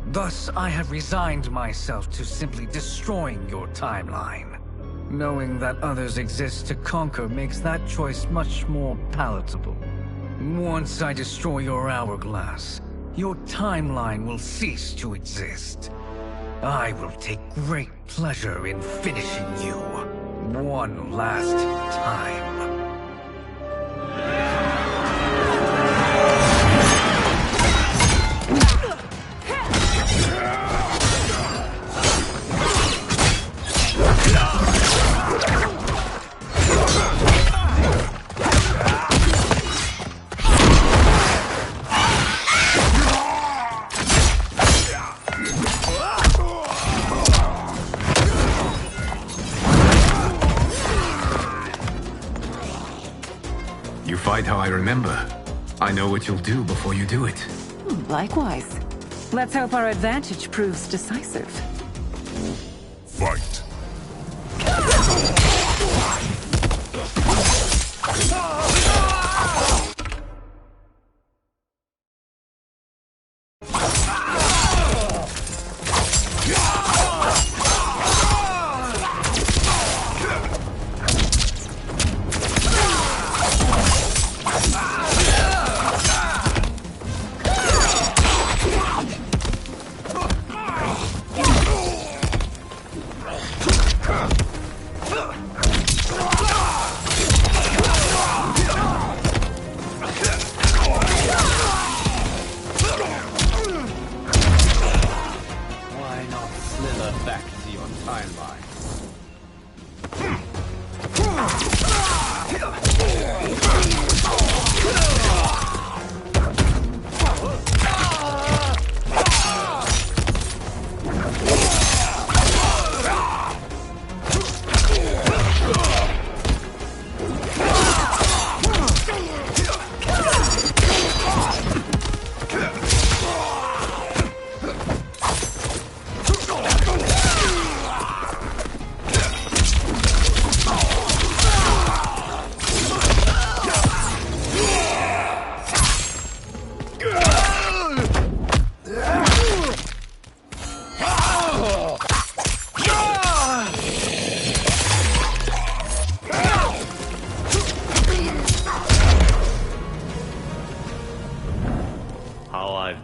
Thus, I have resigned myself to simply destroying your timeline. Knowing that others exist to conquer makes that choice much more palatable. Once I destroy your hourglass, your timeline will cease to exist. I will take great pleasure in finishing you one last time. Fight how I remember. I know what you'll do before you do it. Likewise. Let's hope our advantage proves decisive. Fight.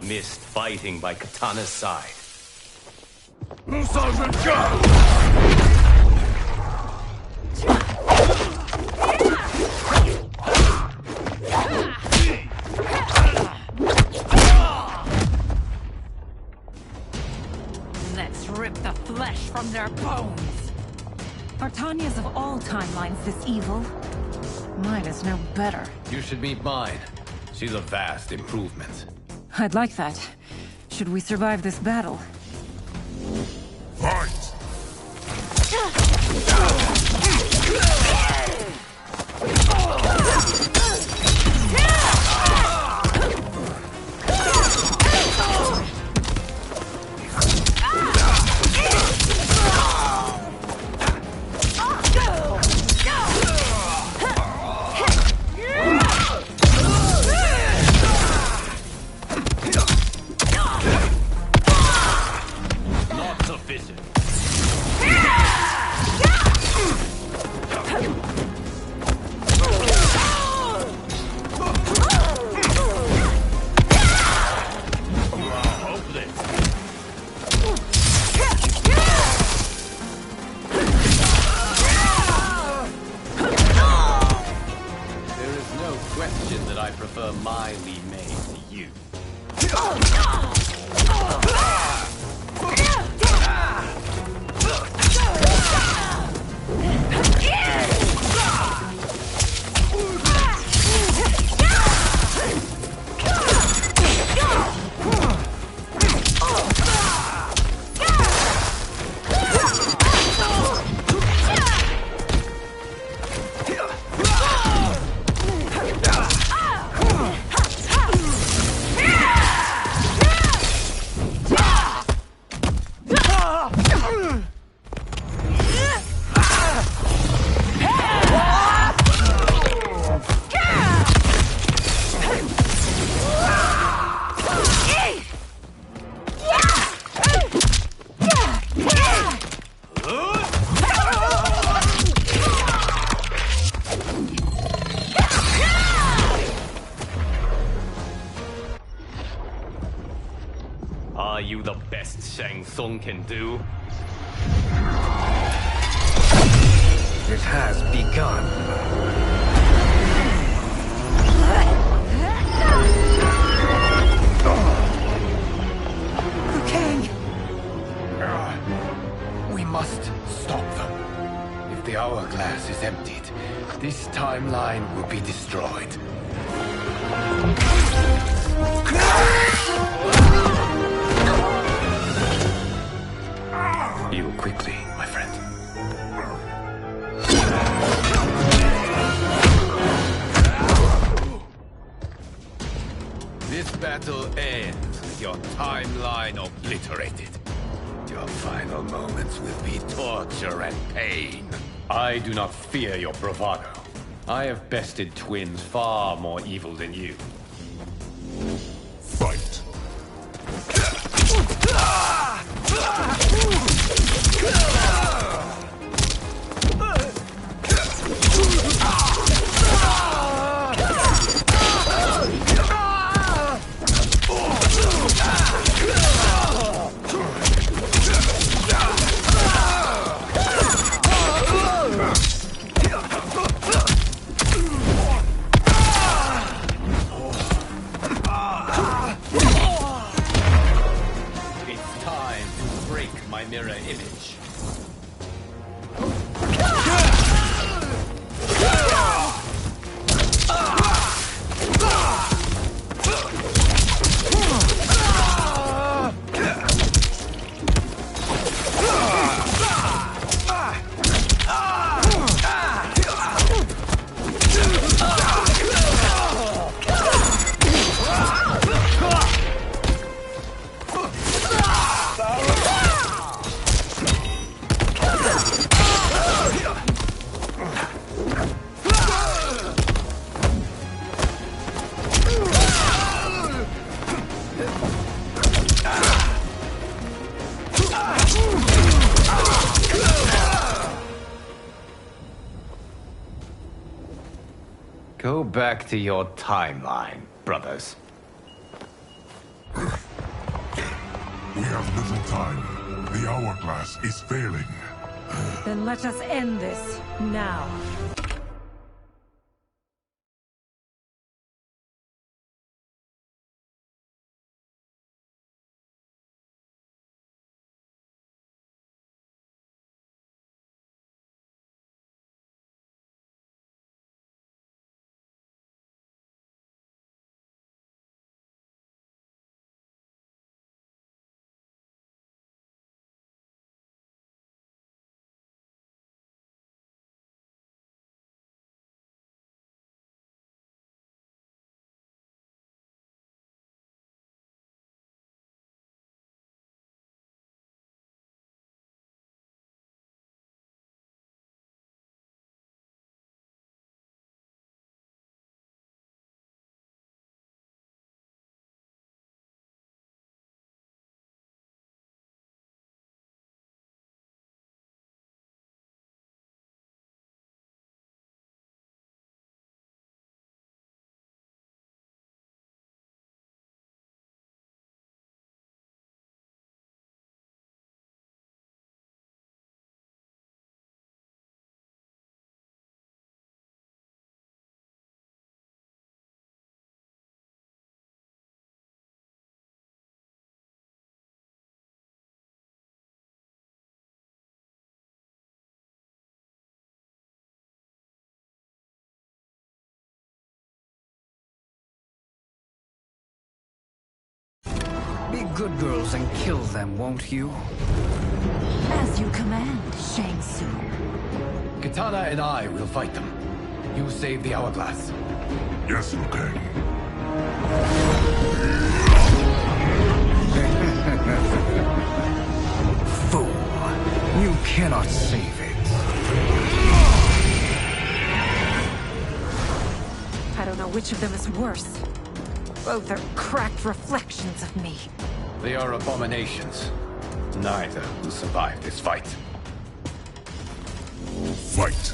missed fighting by Katana's side. Let's rip the flesh from their bones. Are Tanya's of all timelines this evil? Mine is no better. You should meet mine. She's a vast improvement. I'd like that. Should we survive this battle? Fight! Not sufficient. There is no question that I prefer my Li Mei to you. Are you the best Shang Tsung can do? It has begun. Liu Kang! We must stop them. If the hourglass is emptied, this timeline will be destroyed. Heal quickly, my friend. This battle ends with your timeline obliterated. Your final moments will be torture and pain. I do not fear your bravado. I have bested twins far more evil than you. Fight! It's time to break my mirror image. Go back to your timeline, brothers. We have little time. The hourglass is failing. Then let us end this, now. Be good girls and kill them, won't you? As you command, Shang Tsung. Katana and I will fight them. You save the hourglass. Yes, Liu Kang. Fool. You cannot save it. I don't know which of them is worse. Both are cracked reflections of me. They are abominations. Neither will survive this fight. Fight!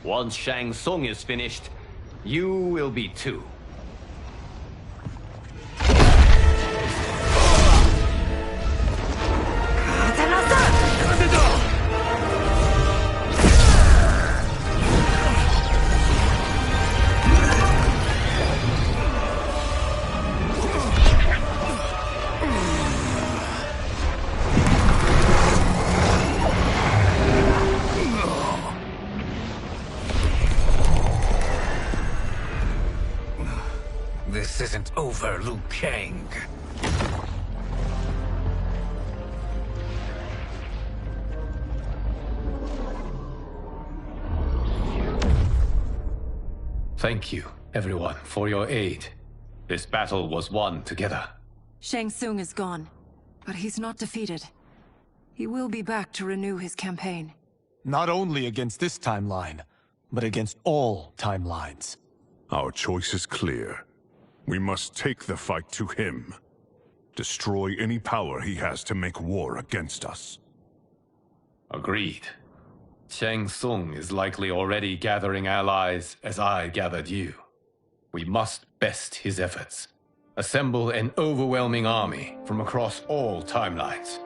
Once Shang Tsung is finished, you will be too. This isn't over, Liu Kang. Thank you, everyone, for your aid. This battle was won together. Shang Tsung is gone, but he's not defeated. He will be back to renew his campaign. Not only against this timeline, but against all timelines. Our choice is clear. We must take the fight to him. Destroy any power he has to make war against us. Agreed. Shang Tsung is likely already gathering allies as I gathered you. We must best his efforts. Assemble an overwhelming army from across all timelines.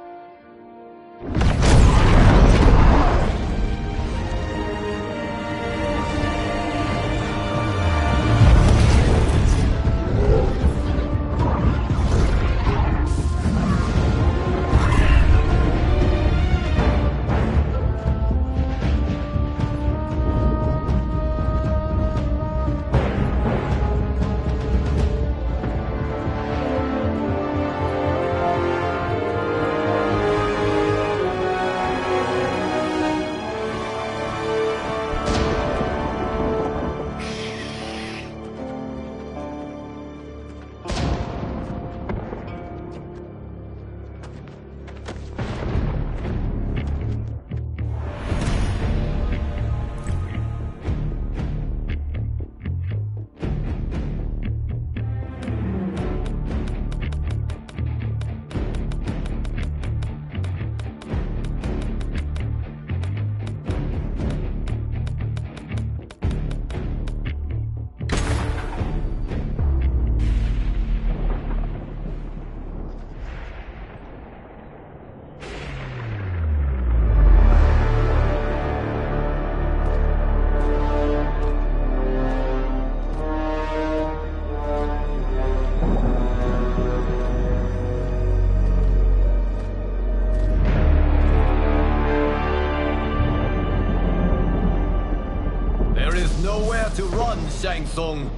To run, Shang Tsung.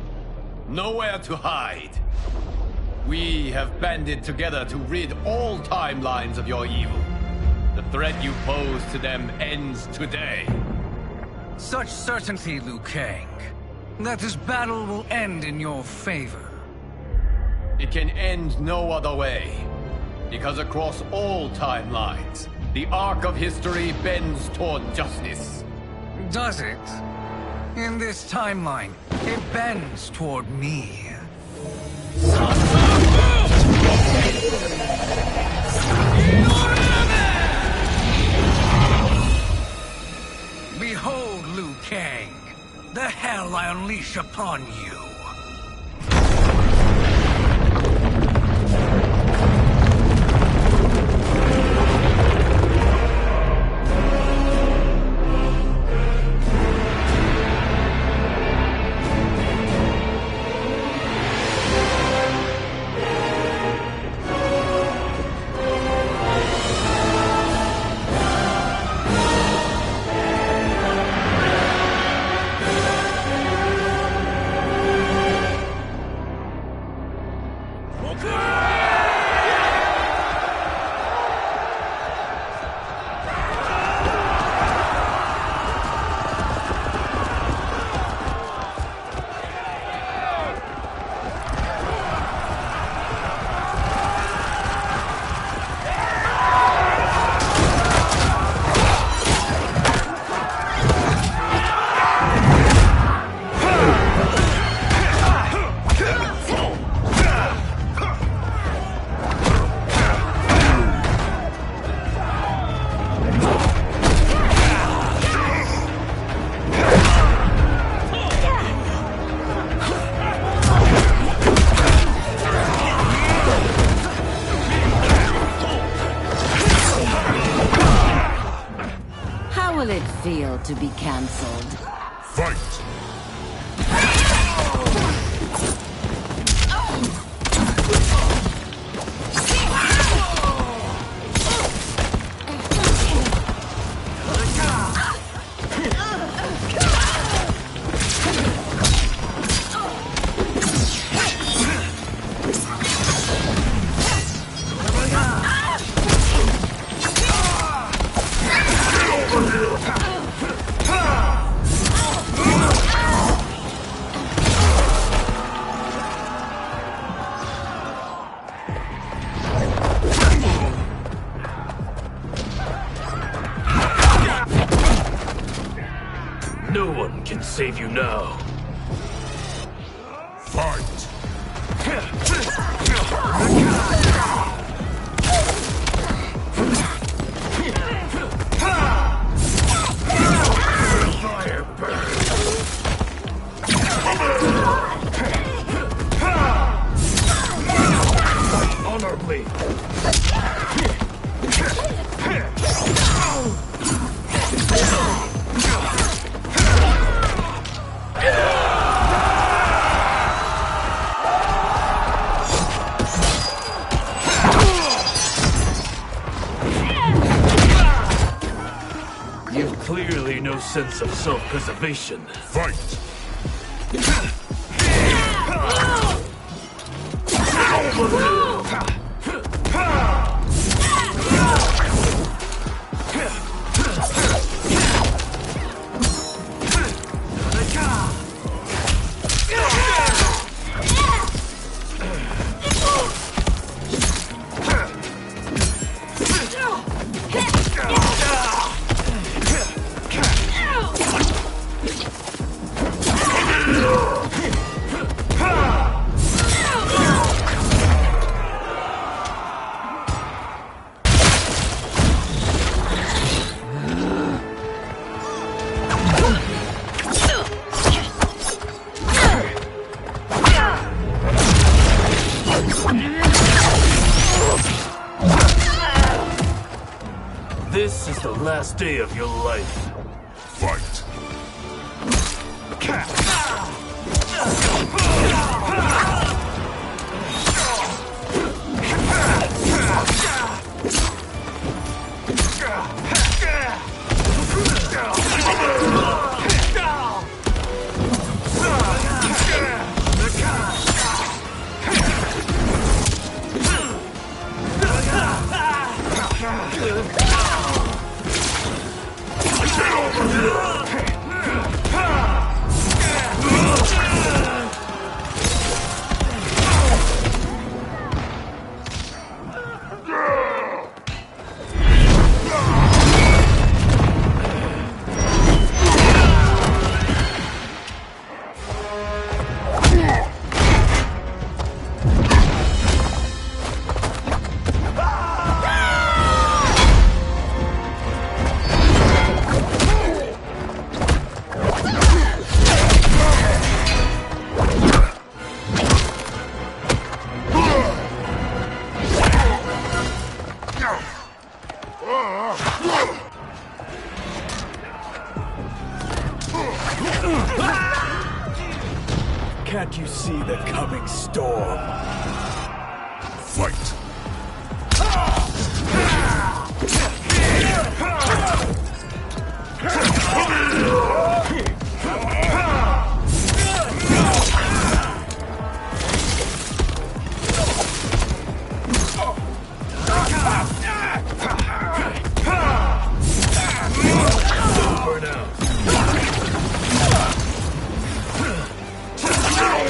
Nowhere to hide. We have banded together to rid all timelines of your evil. The threat you pose to them ends today. Such certainty, Liu Kang, that this battle will end in your favor. It can end no other way. Because across all timelines, the arc of history bends toward justice. Does it? In this timeline, it bends toward me. Behold, Liu Kang, the hell I unleash upon you. Feel to be cancelled. Fight! No one can save you now. Fight! Fire burns. Fight honorably. You've clearly no sense of self-preservation. Fight! This is the last day of your life. Fight! Can't you see the coming storm? Fight!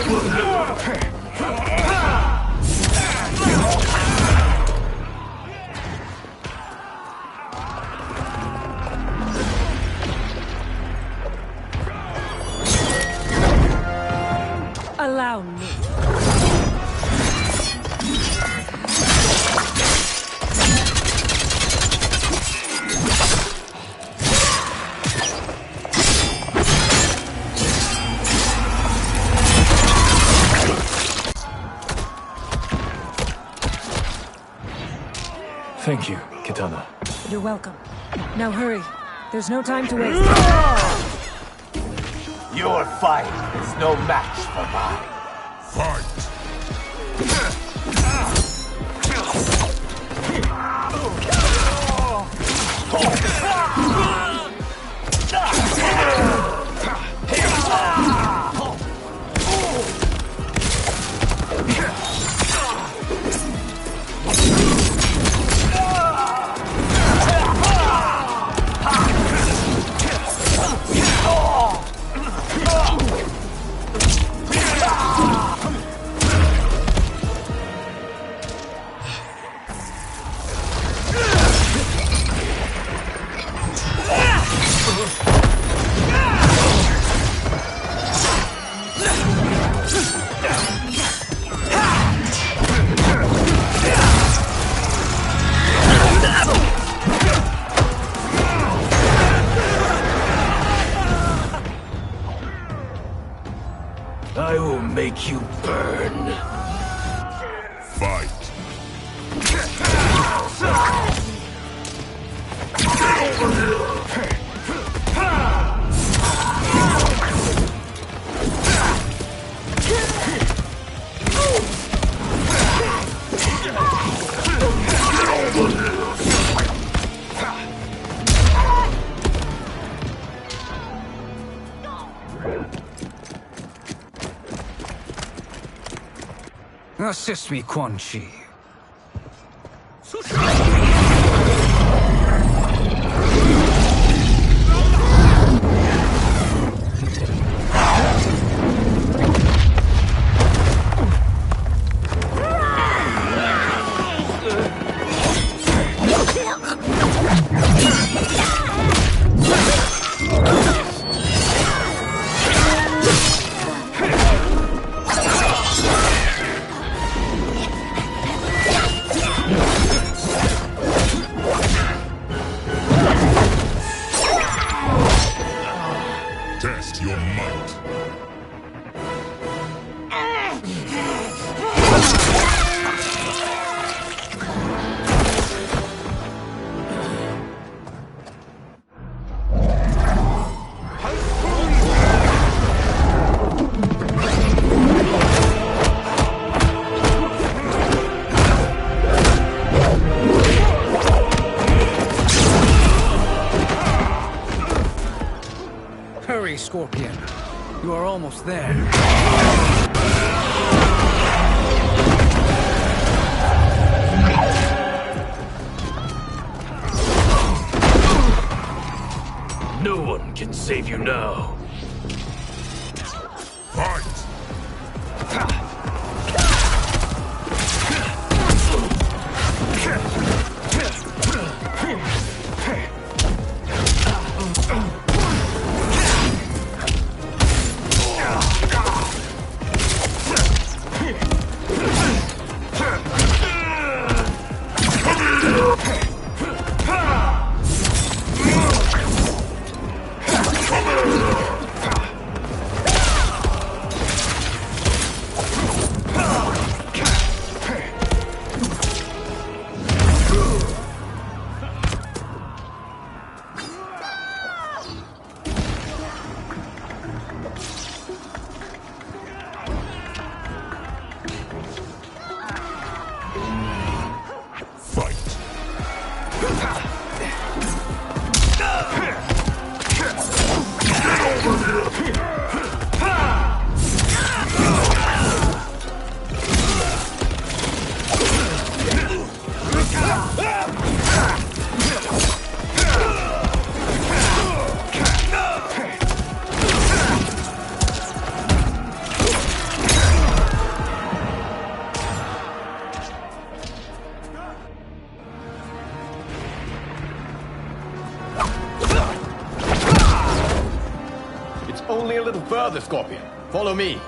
Over now. Allow me. Thank you, Kitana. You're welcome. Now hurry. There's no time to waste. Your fight is no match for mine. Fight! make you burn. Fight. Assist me, Quan Chi. Test your might. Hurry, Scorpion. You are almost there. No one can save you now. Fight! Only a little further, Scorpion. Follow me.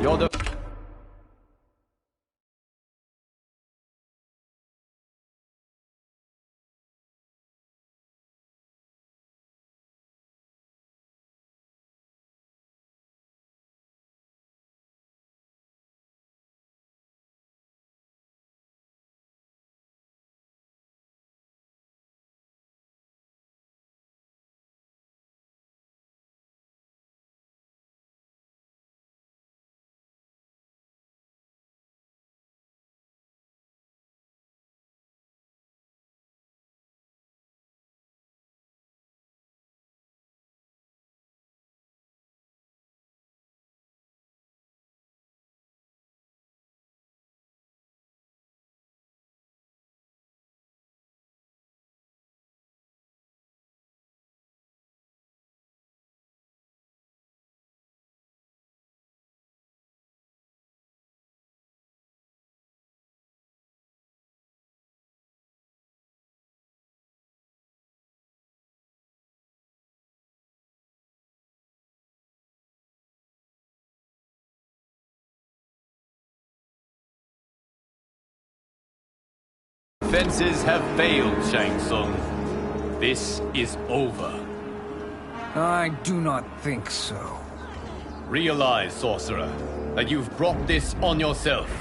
You're the defenses have failed, Shang Tsung. This is over. I do not think so. Realize, sorcerer, that you've brought this on yourself.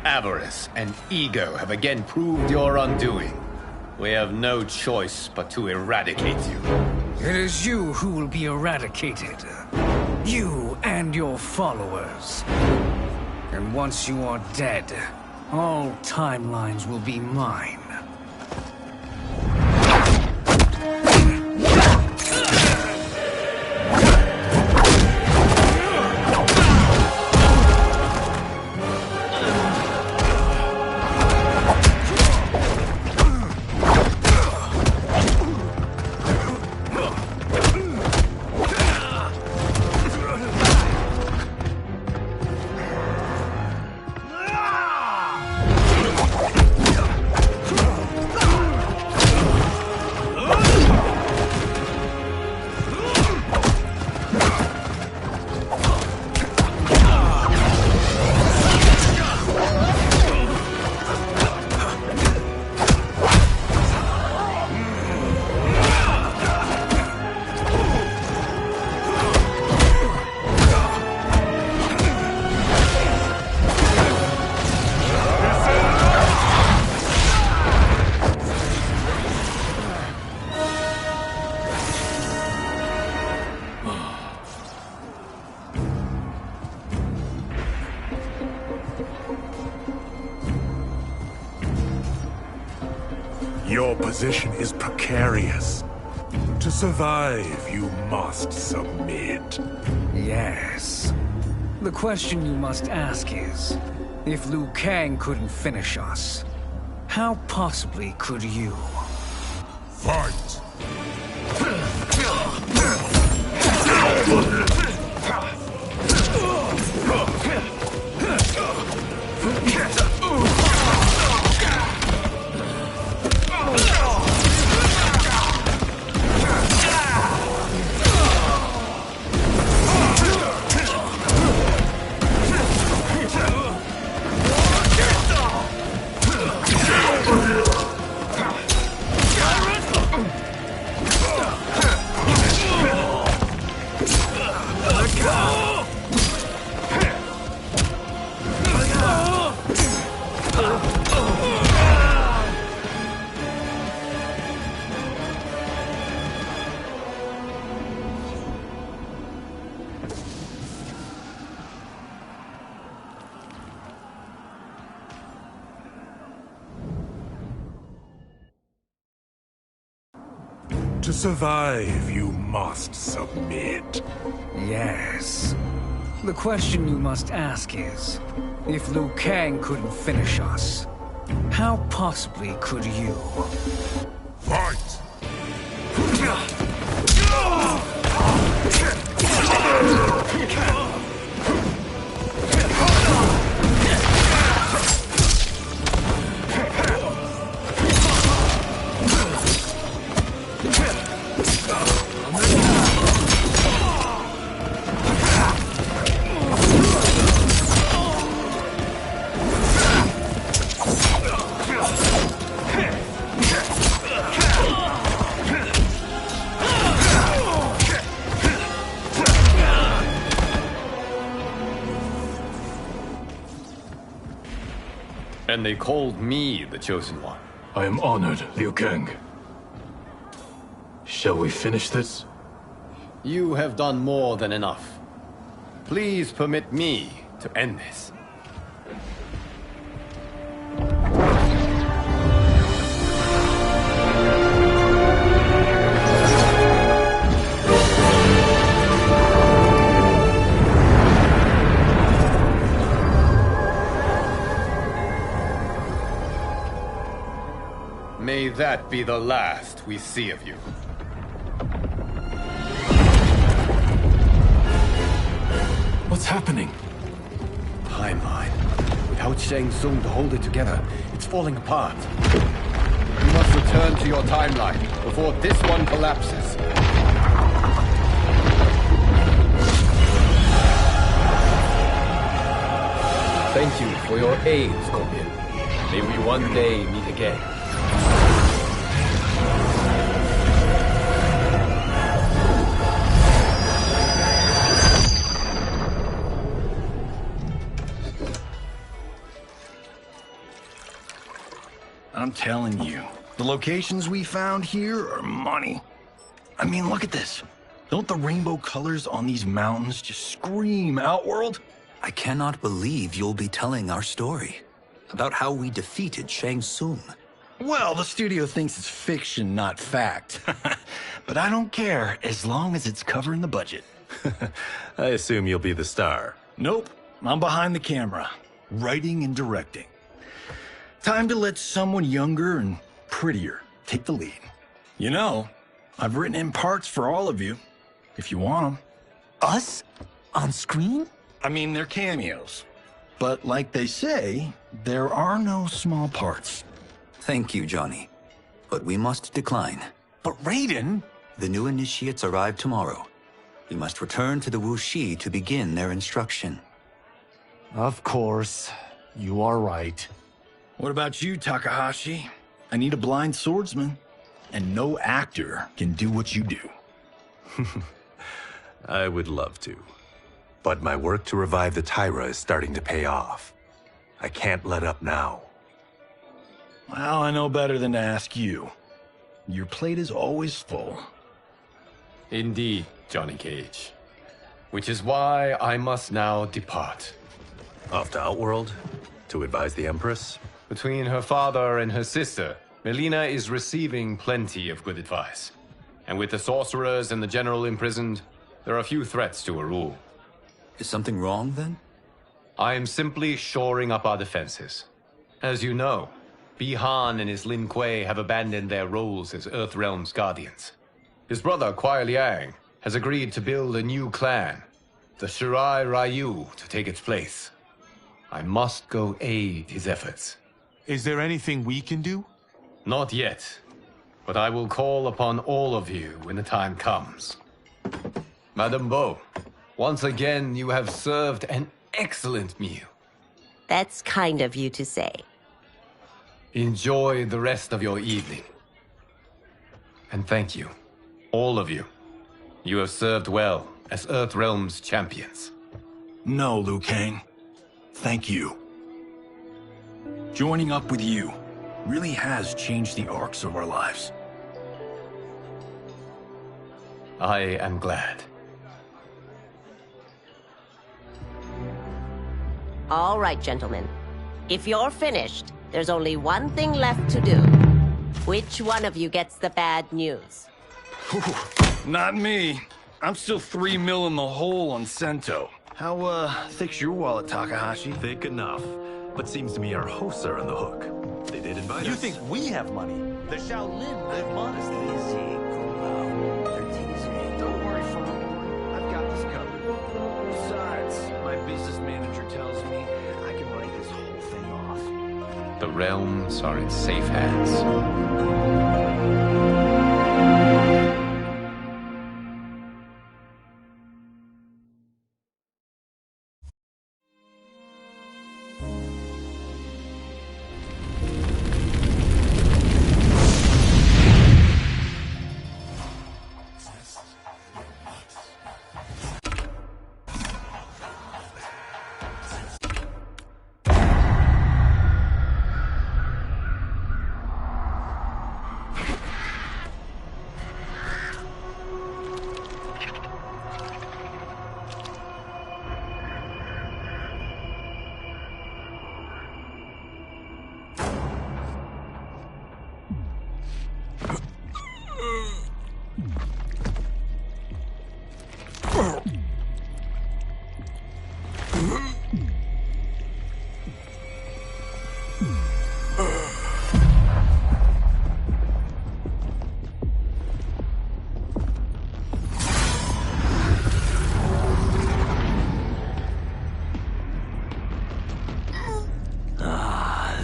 Avarice and ego have again proved your undoing. We have no choice but to eradicate you. It is you who will be eradicated. You and your followers. And once you are dead, all timelines will be mine. Your position is precarious. To survive, you must submit. Yes. The question you must ask is, if Liu Kang couldn't finish us, how possibly could you? Fight! To survive, you must submit. Yes. The question you must ask is, if Liu Kang couldn't finish us, how possibly could you? Fight! And they called me the Chosen One. I am honored, Liu Kang. Shall we finish this? You have done more than enough. Please permit me to end this. May that be the last we see of you. What's happening? Timeline. Without Shang Tsung to hold it together, it's falling apart. You must return to your timeline before this one collapses. Thank you for your aid, Scorpion. May we one day meet again. telling you. The locations we found here are money. I mean, look at this. Don't the rainbow colors on these mountains just scream Outworld? I cannot believe you'll be telling our story about how we defeated Shang Tsung. Well, the studio thinks it's fiction, not fact. But I don't care, as long as it's covering the budget. I assume you'll be the star. Nope, I'm behind the camera, writing and directing. Time to let someone younger and prettier take the lead. You know, I've written in parts for all of you, if you want them. Us? On screen? I mean, they're cameos. But like they say, there are no small parts. Thank you, Johnny. But we must decline. But Raiden? The new initiates arrive tomorrow. We must return to the Wuxi to begin their instruction. Of course. You are right. What about you, Takahashi? I need a blind swordsman. And no actor can do what you do. I would love to. But my work to revive the Tyra is starting to pay off. I can't let up now. Well, I know better than to ask you. Your plate is always full. Indeed, Johnny Cage. Which is why I must now depart. Off to Outworld? To advise the Empress? Between her father and her sister, Melina is receiving plenty of good advice. And with the sorcerers and the general imprisoned, there are few threats to her rule. Is something wrong, then? I am simply shoring up our defenses. As you know, Bi-Han and his Lin Kuei have abandoned their roles as Earthrealm's guardians. His brother, Kuai Liang, has agreed to build a new clan, the Shirai Ryu, to take its place. I must go aid his efforts. Is there anything we can do? Not yet, but I will call upon all of you when the time comes. Madame Bo, once again you have served an excellent meal. That's kind of you to say. Enjoy the rest of your evening. And thank you, all of you. You have served well as Earthrealm's champions. No, Liu Kang. Thank you. Joining up with you really has changed the arcs of our lives. I am glad. All right, gentlemen. If you're finished, there's only one thing left to do. Which one of you gets the bad news? Not me. I'm still 3 mil in the hole on Sento. How, thick's your wallet, Takahashi? Thick enough. But seems to me our hosts are on the hook. They did invite us. You think we have money? The Shaolin live modestly. Don't worry, Father. I've got this covered. Besides, my business manager tells me I can write this whole thing off. The realms are in safe hands.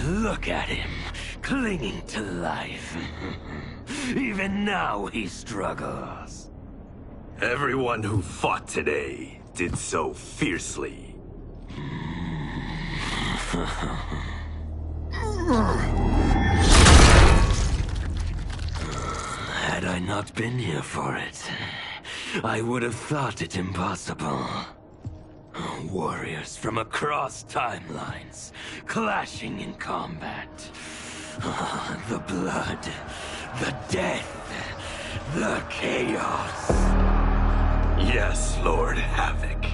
Look at him, clinging to life. Even now he struggles. Everyone who fought today did so fiercely. Had I not been here for it, I would have thought it impossible. Warriors from across timelines, clashing in combat. The blood, the death, the chaos. Yes, Lord Havoc.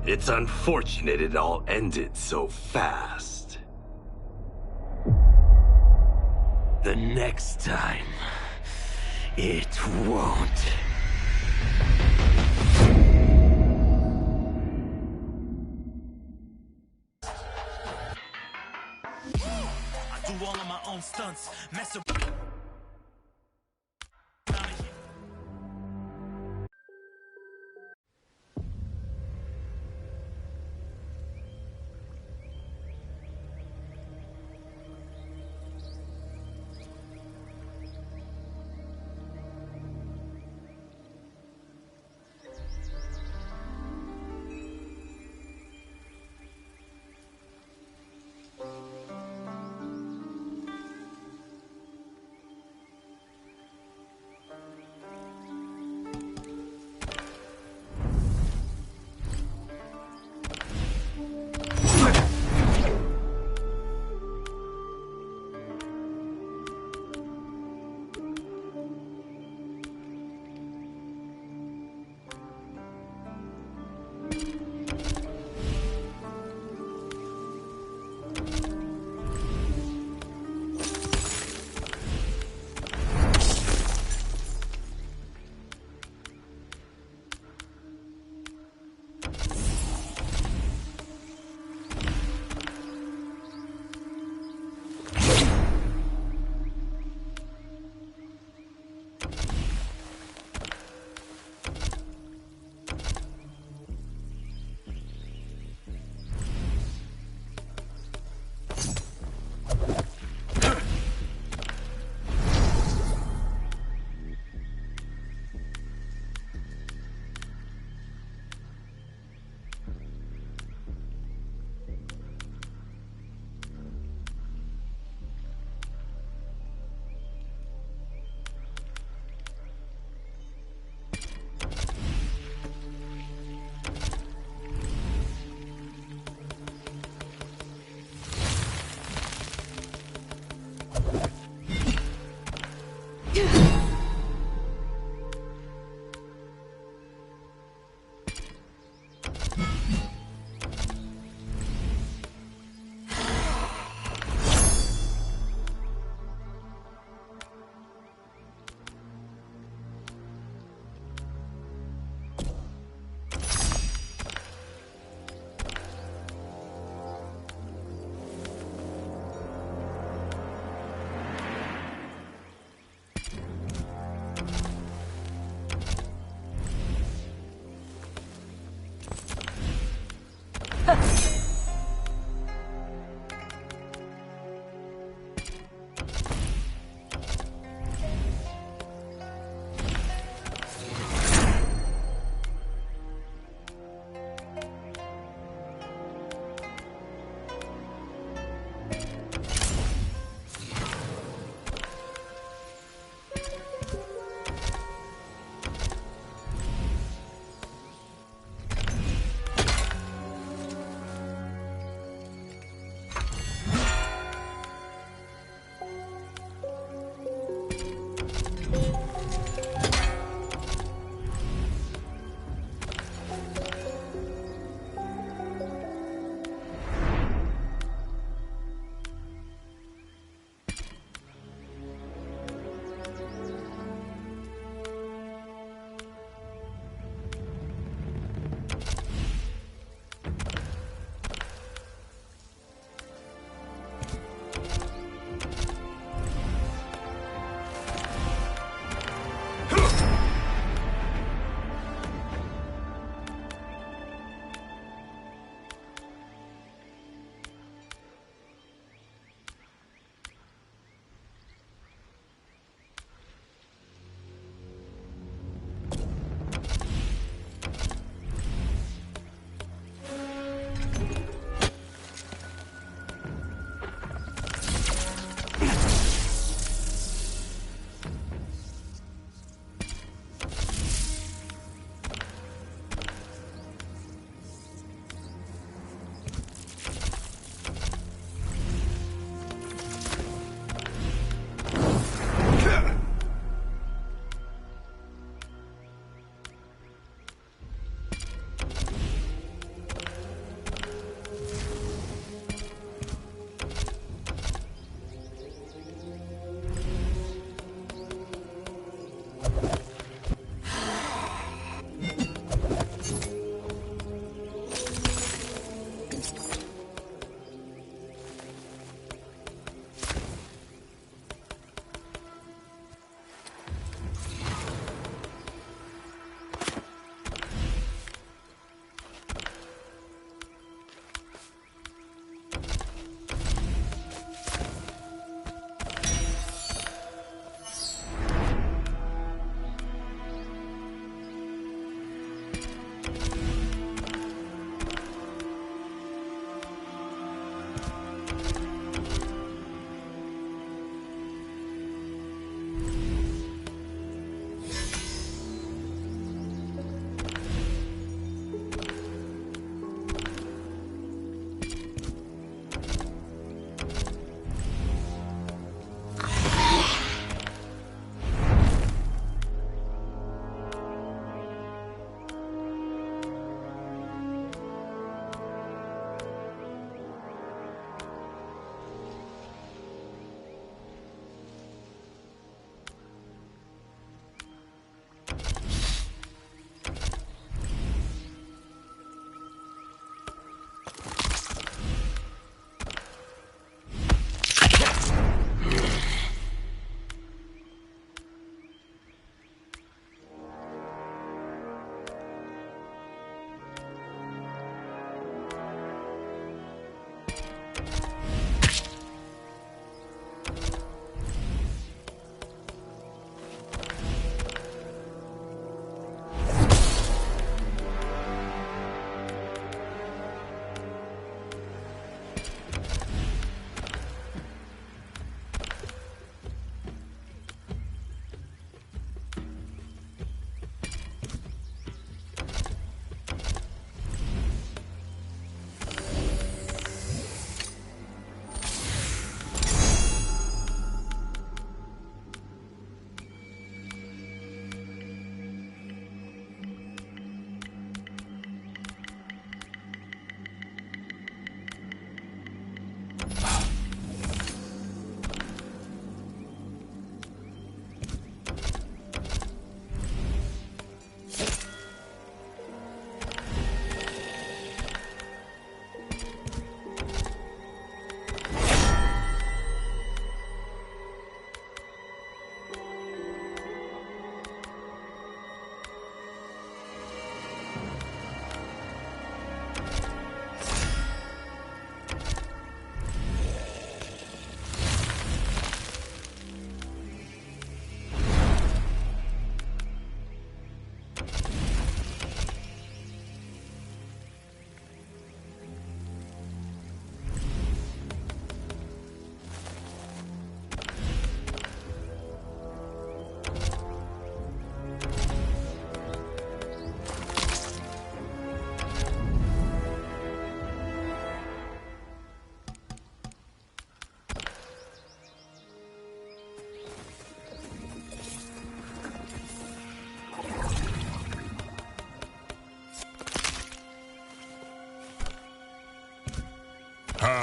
It's unfortunate it all ended so fast. The next time, it won't. I do all of my own stunts, mess up.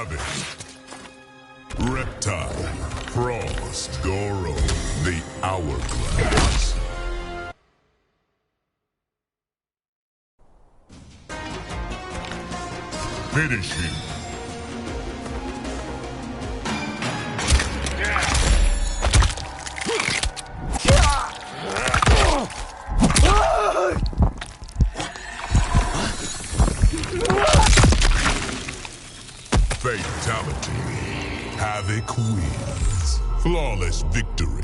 Havoc. Reptile. Frost. Goro. The Hourglass. Finish him. Fatality. Havoc wins. Flawless victory.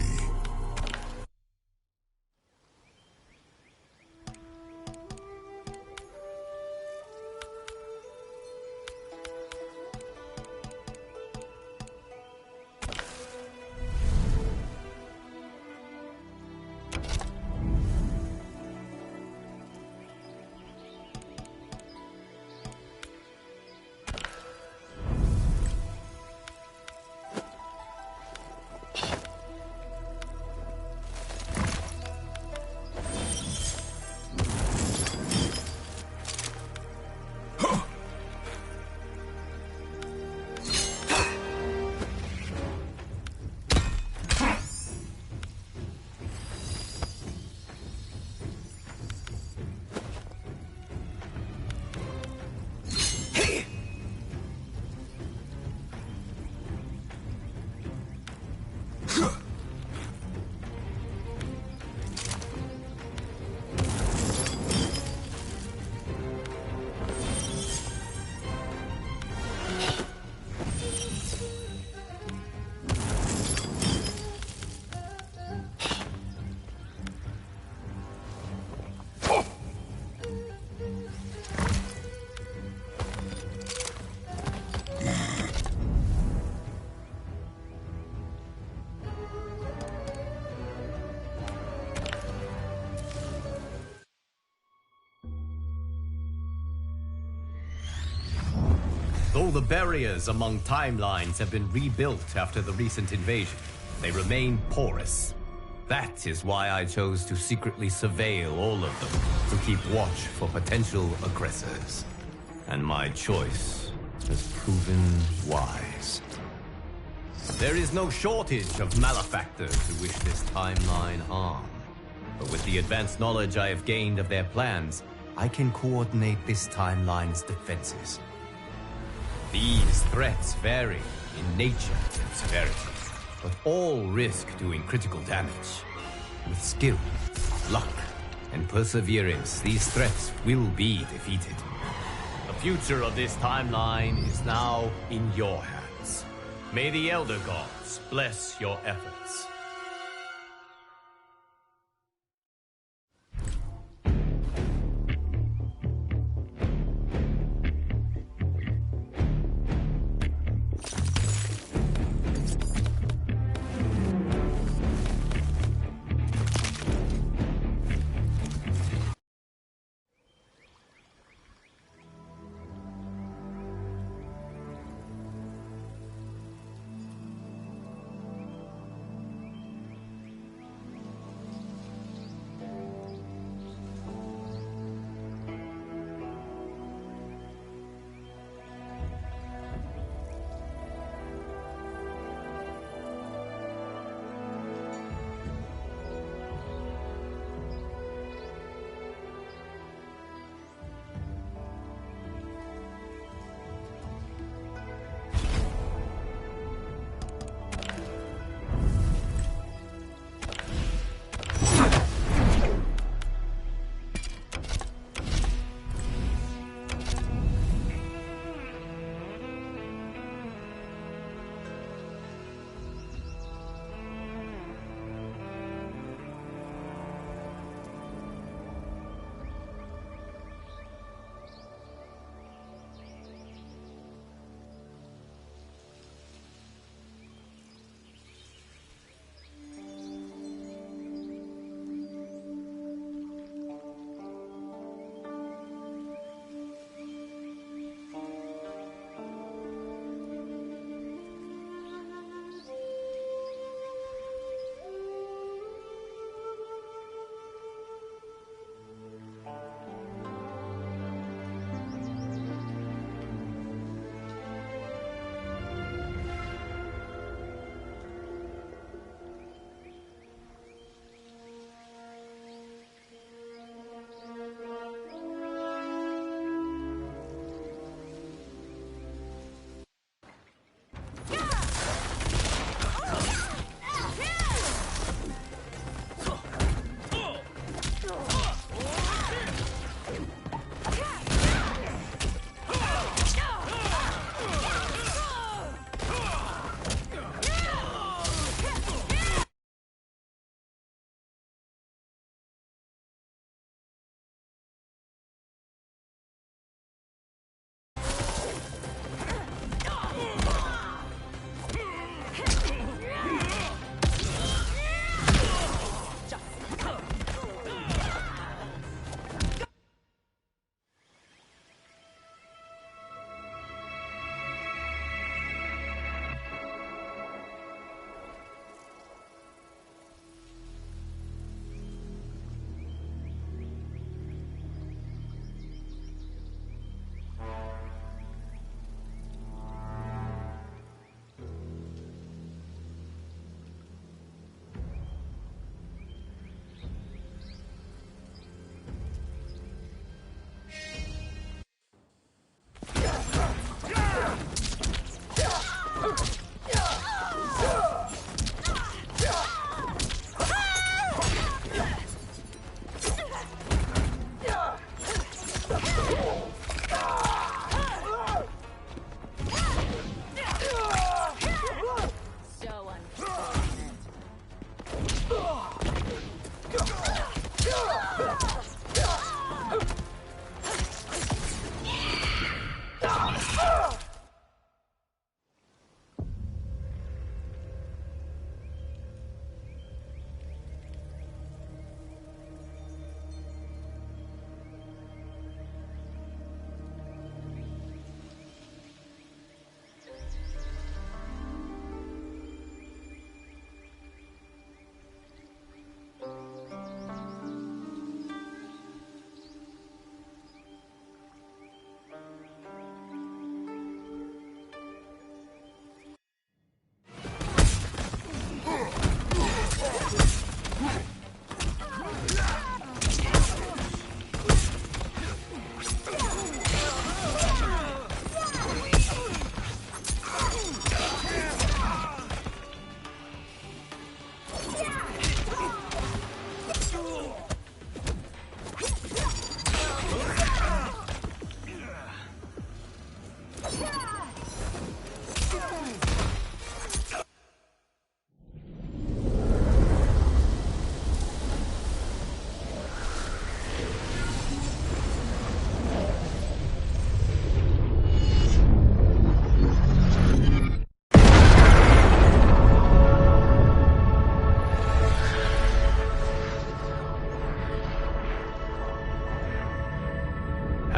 Though the barriers among timelines have been rebuilt after the recent invasion, they remain porous. That is why I chose to secretly surveil all of them, to keep watch for potential aggressors. And my choice has proven wise. There is no shortage of malefactors who wish this timeline harm. But with the advanced knowledge I have gained of their plans, I can coordinate this timeline's defenses. These threats vary in nature and severity, but all risk doing critical damage. With skill, luck, and perseverance, these threats will be defeated. The future of this timeline is now in your hands. May the Elder Gods bless your efforts.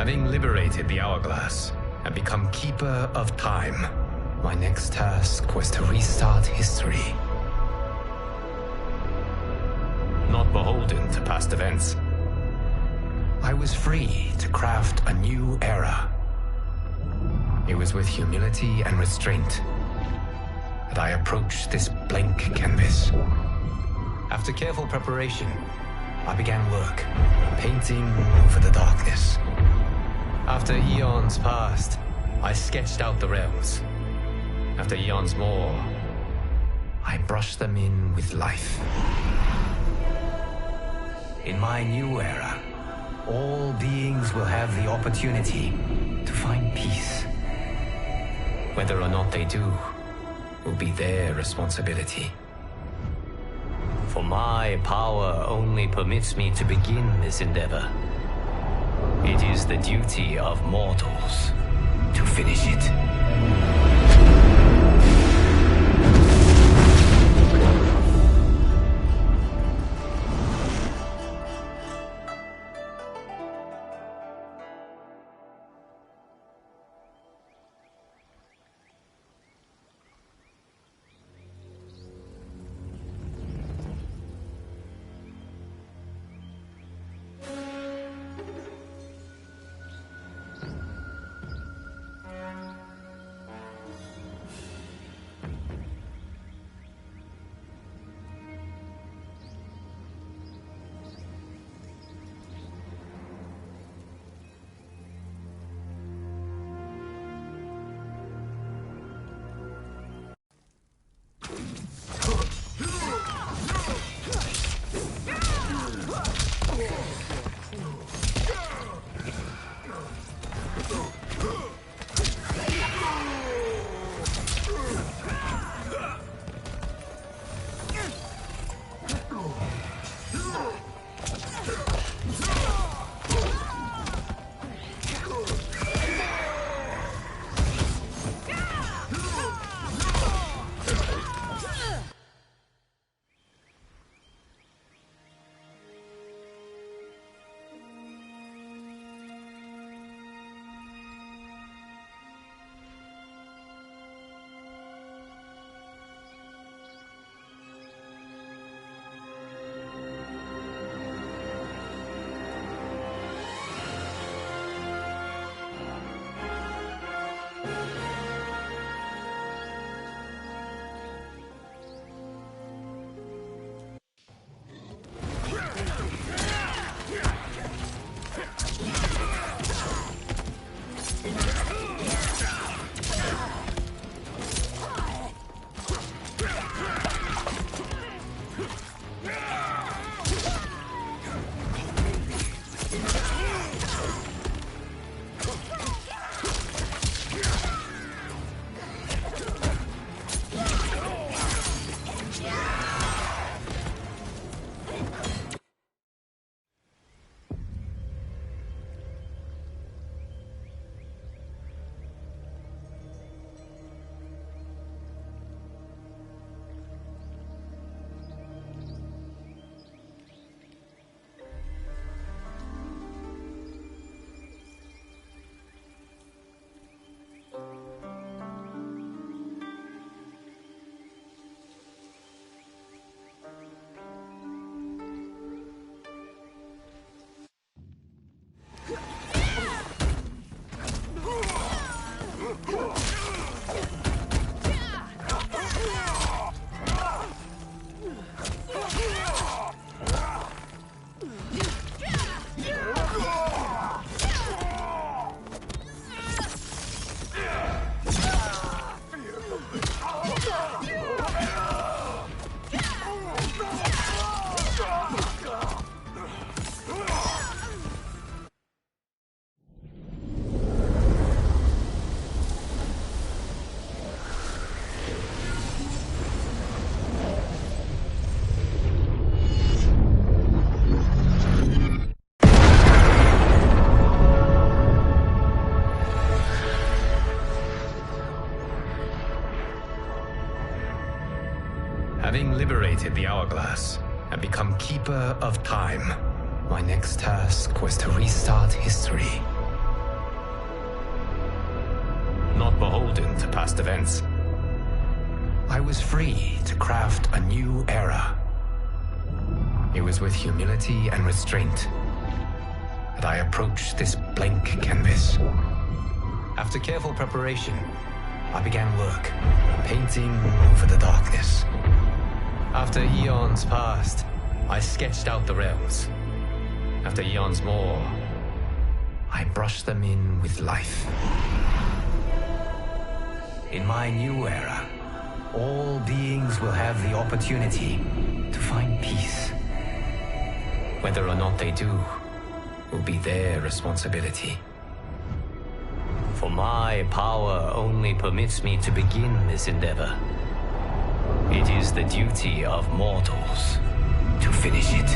Having liberated the Hourglass and become Keeper of Time, my next task was to restart history. Not beholden to past events, I was free to craft a new era. It was with humility and restraint that I approached this blank canvas. After careful preparation, I began work, painting over the darkness. After eons passed, I sketched out the realms. After eons more, I brushed them in with life. In my new era, all beings will have the opportunity to find peace. Whether or not they do will be their responsibility. For my power only permits me to begin this endeavor. It is the duty of mortals to finish it. Having liberated the Hourglass and become Keeper of Time, my next task was to restart history. beholden to past events. I was free to craft a new era. It was with humility and restraint that I approached this blank canvas. After careful preparation, I began work, painting over the darkness. After eons passed, I sketched out the realms. After eons more, I brushed them in with life. In my new era, all beings will have the opportunity to find peace. Whether or not they do will be their responsibility. For my power only permits me to begin this endeavor. It is the duty of mortals to finish it.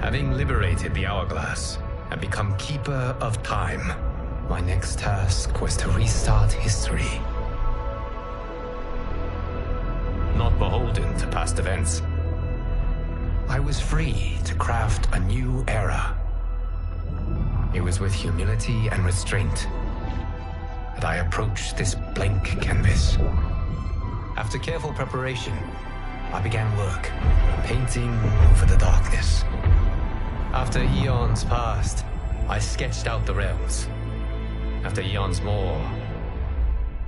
Having liberated the hourglass and become Keeper of Time, my next task was to restart history. Not beholden to past events, I was free to craft a new era. It was with humility and restraint that I approached this blank canvas. After careful preparation, I began work, painting over the darkness. After eons passed, I sketched out the realms. After eons more,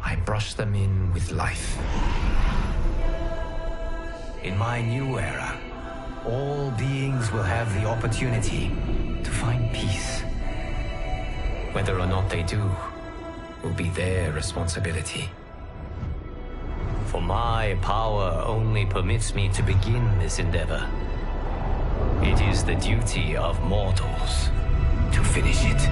I brushed them in with life. In my new era, all beings will have the opportunity to find peace. Whether or not they do will be their responsibility. For my power only permits me to begin this endeavor. It is the duty of mortals to finish it.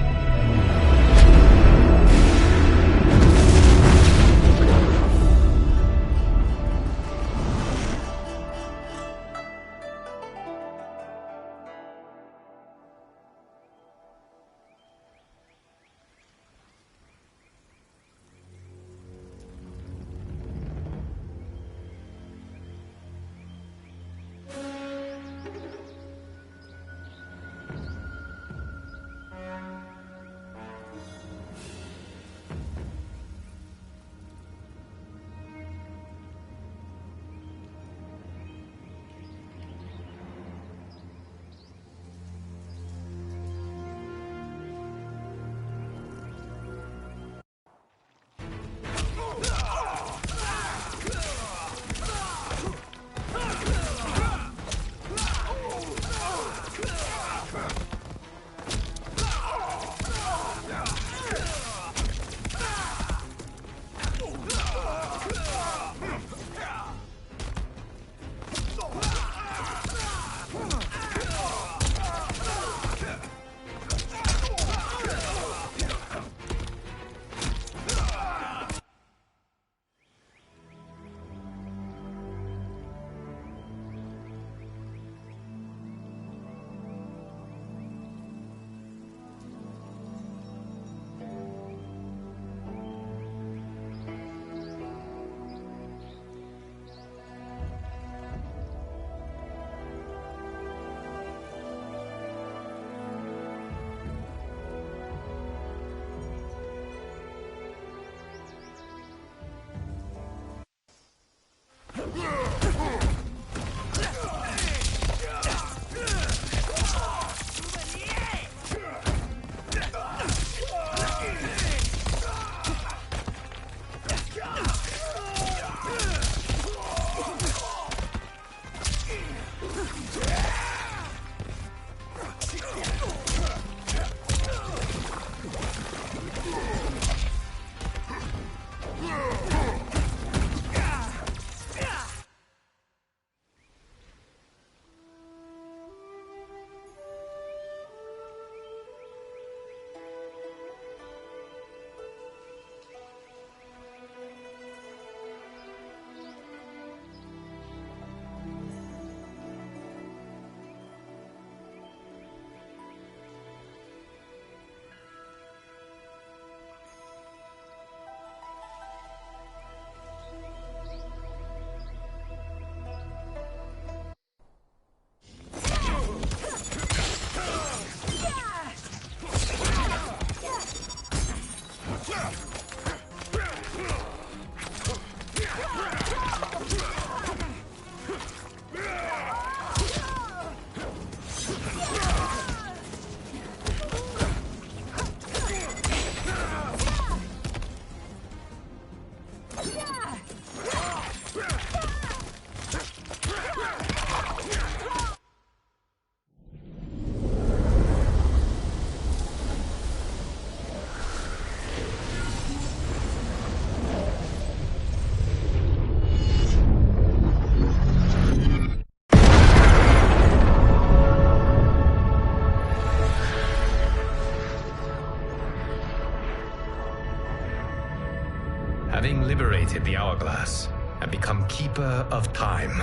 Having liberated the hourglass and become Keeper of Time,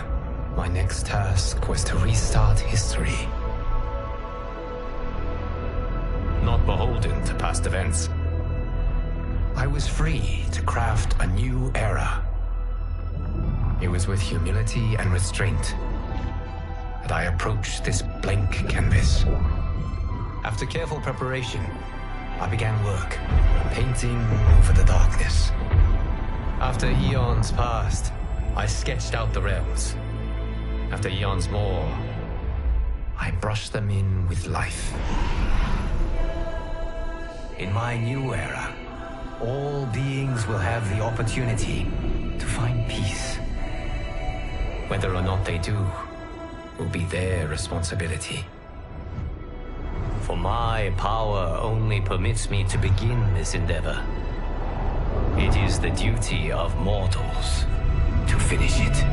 my next task was to restart history. Not beholden to past events, I was free to craft a new era. It was with humility and restraint that I approached this blank canvas. After careful preparation, I began work, painting over the darkness. After eons passed, I sketched out the realms. After eons more, I brushed them in with life. In my new era, all beings will have the opportunity to find peace. Whether or not they do will be their responsibility. For my power only permits me to begin this endeavor. It is the duty of mortals to finish it.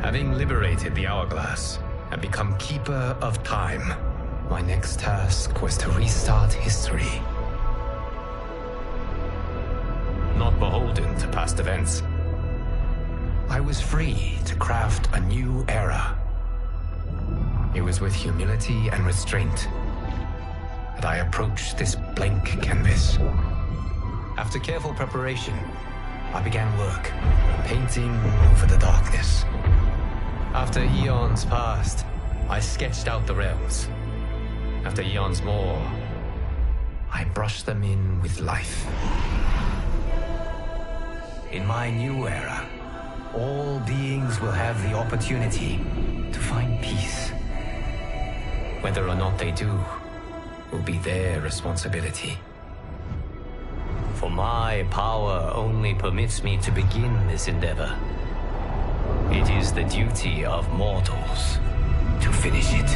Having liberated the hourglass and become Keeper of Time, my next task was to restart history. Not beholden to past events, I was free to craft a new era. It was with humility and restraint that I approached this blank canvas. After careful preparation, I began work, painting over the darkness. After eons passed, I sketched out the realms. After eons more, I brushed them in with life. In my new era, all beings will have the opportunity to find peace. Whether or not they do will be their responsibility. For my power only permits me to begin this endeavor. It is the duty of mortals to finish it.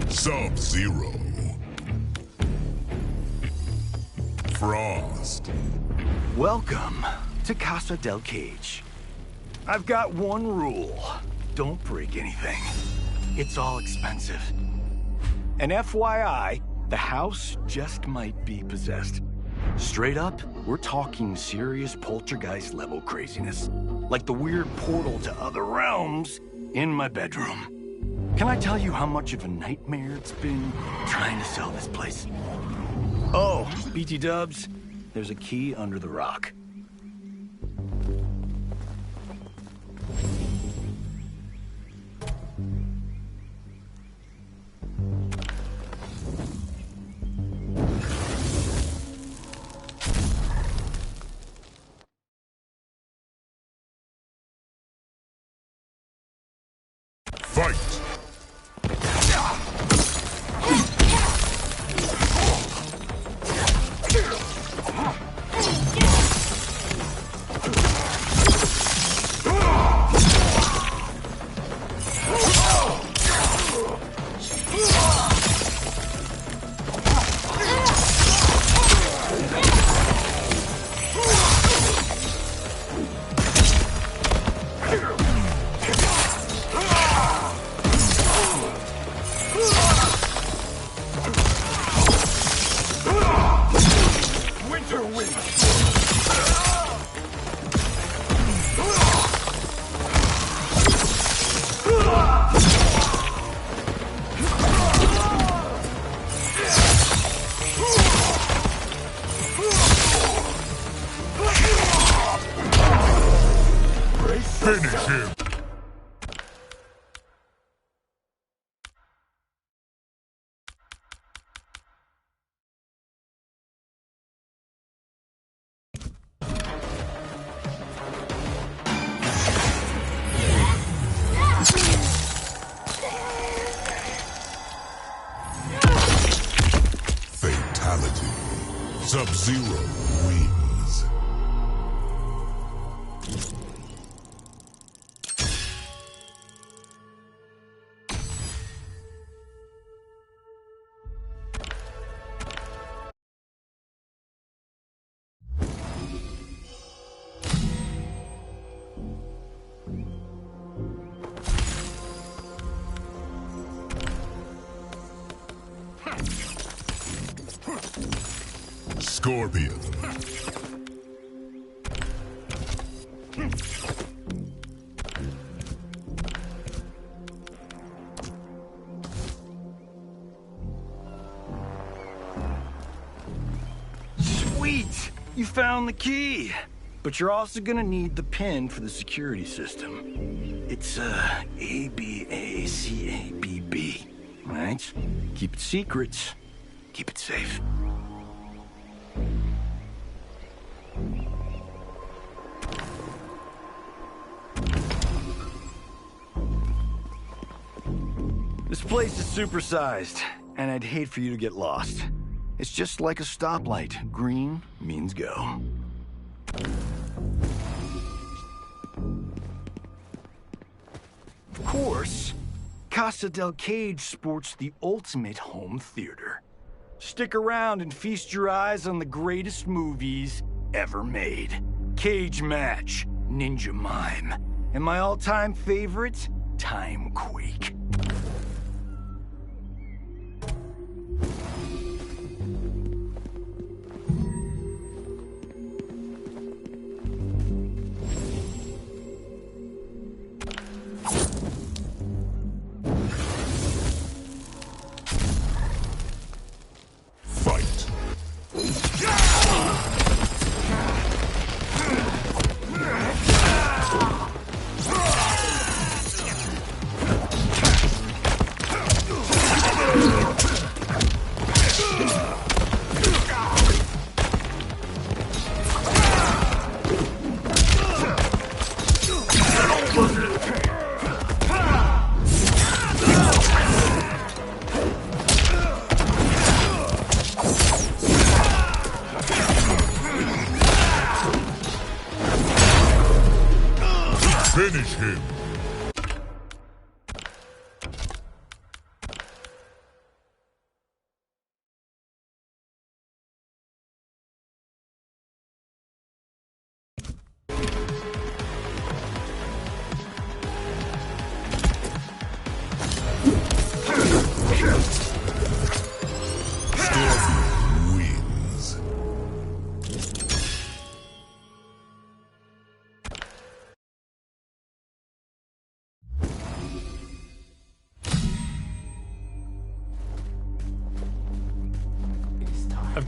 Sub-Zero. Frost. Welcome to Casa del Cage. I've got one rule. Don't break anything. It's all expensive. And FYI, the house just might be possessed. Straight up, we're talking serious poltergeist-level craziness. Like the weird portal to other realms in my bedroom. Can I tell you how much of a nightmare it's been trying to sell this place? Oh, BT Dubs, there's a key under the rock. Fight! Finish him! Fatality. Sub-Zero wins. Scorpion. Sweet! You found the key! But you're also gonna need the pin for the security system. It's, ABACABB. Right? Keep it secret. Keep it safe. This place is supersized, and I'd hate for you to get lost. It's just like a stoplight. Green means go. Of course, Casa del Cage sports the ultimate home theater. Stick around and feast your eyes on the greatest movies ever made. Cage Match, Ninja Mime, and my all-time favorite, Timequake. Finish him!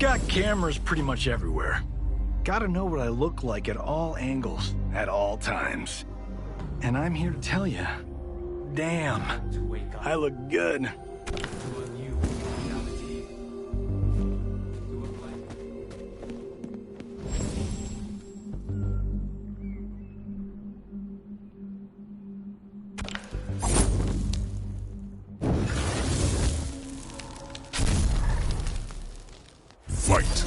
got cameras pretty much everywhere. Gotta know what I look like at all angles, at all times. And I'm here to tell you, damn, I look good. Fight!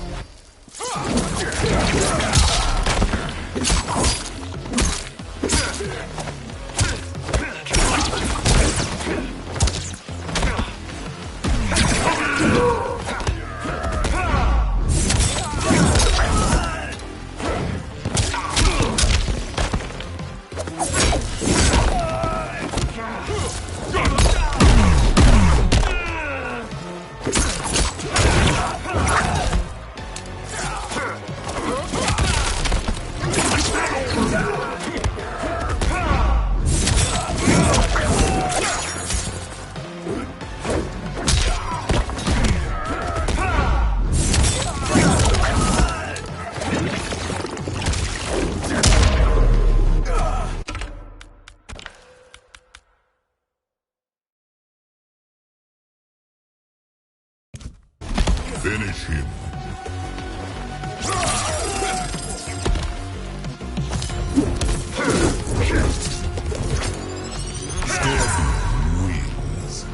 Finish him. Scorpion wins.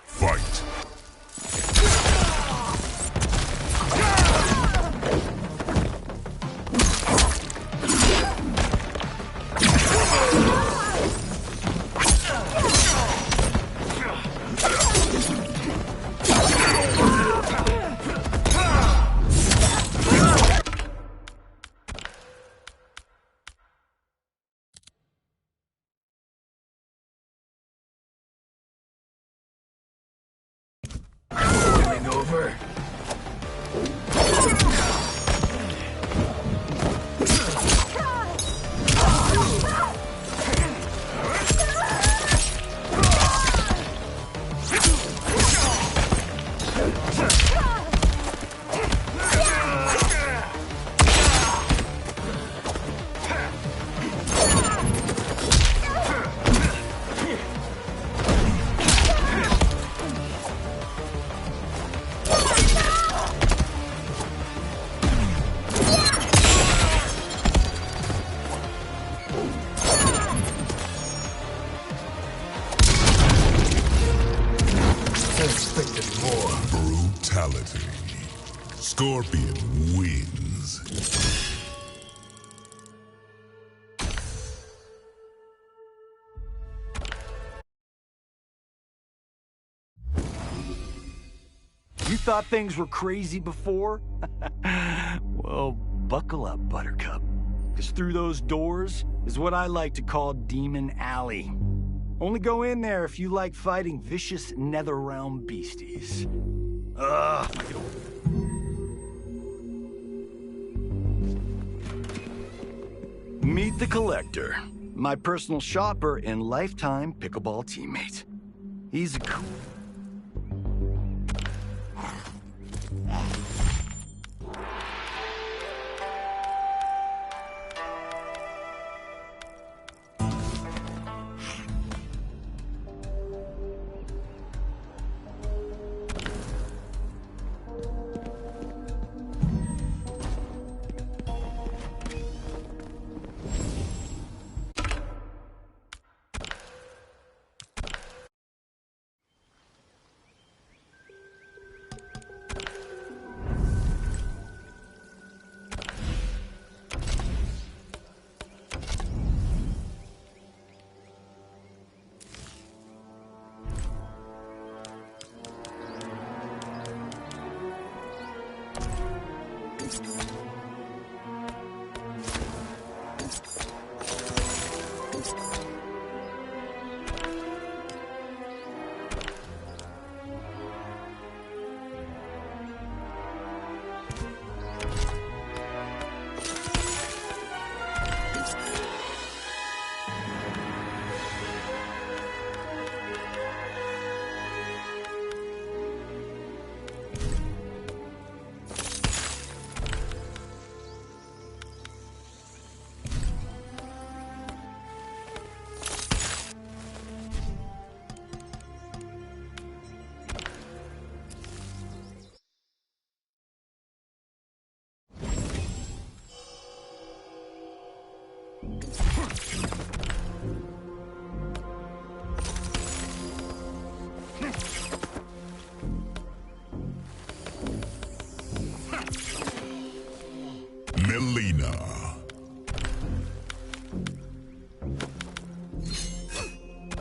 Fight! Going over. Expected more. Brutality. Scorpion wins. You thought things were crazy before? Well, buckle up, Buttercup. Because through those doors is what I like to call Demon Alley. Only go in there if you like fighting vicious nether-realm beasties. Meet the Collector, my personal shopper and lifetime pickleball teammate. He's a cool...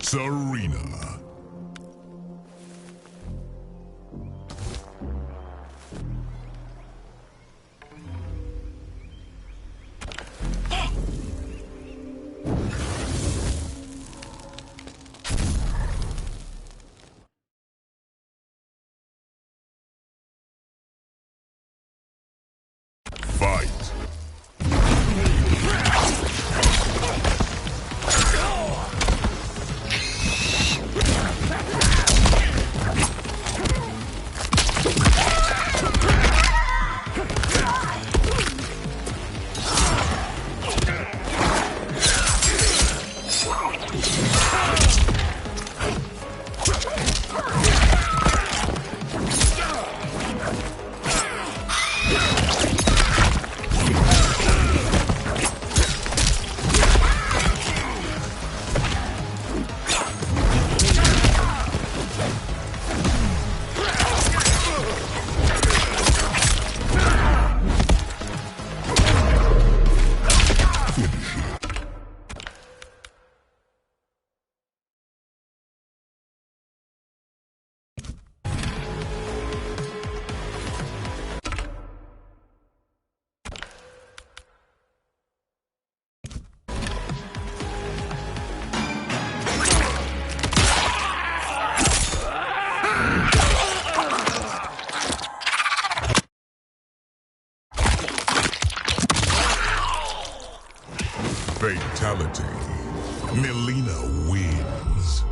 Serena. Fight. Fatality. Melina wins.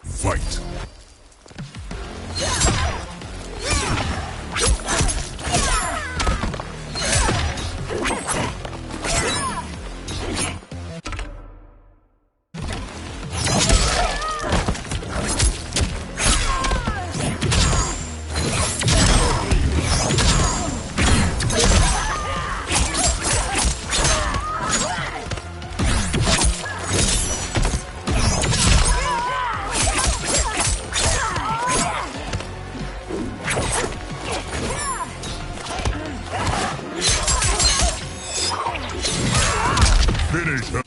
Fight. Finish her.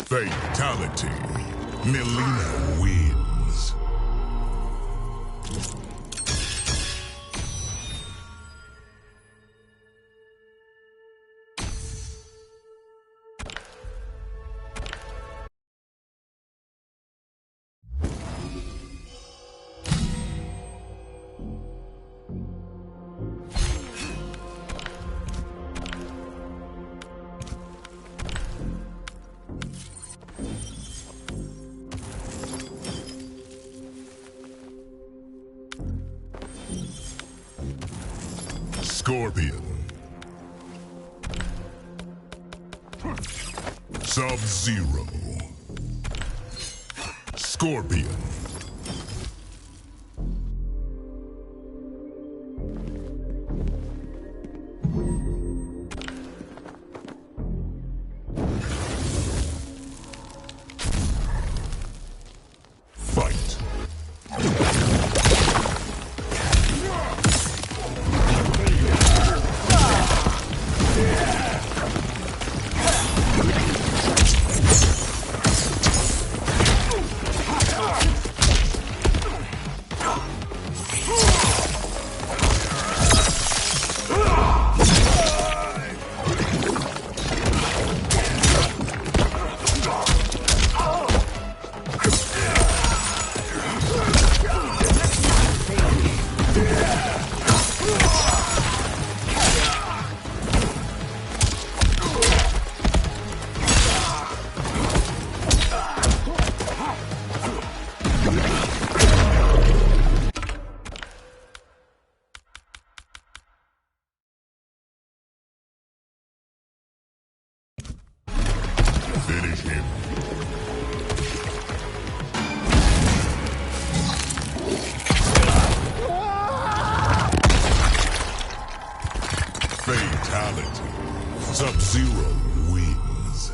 Fatality. Melina wins. Scorpion. Sub-Zero. Scorpion. Fight. Sub-Zero wins.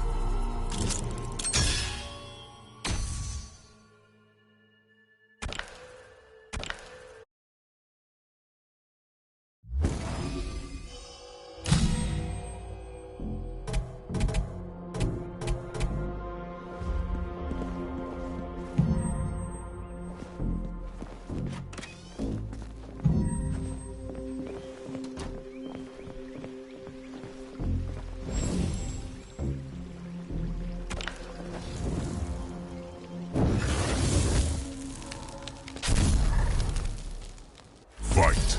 Fight.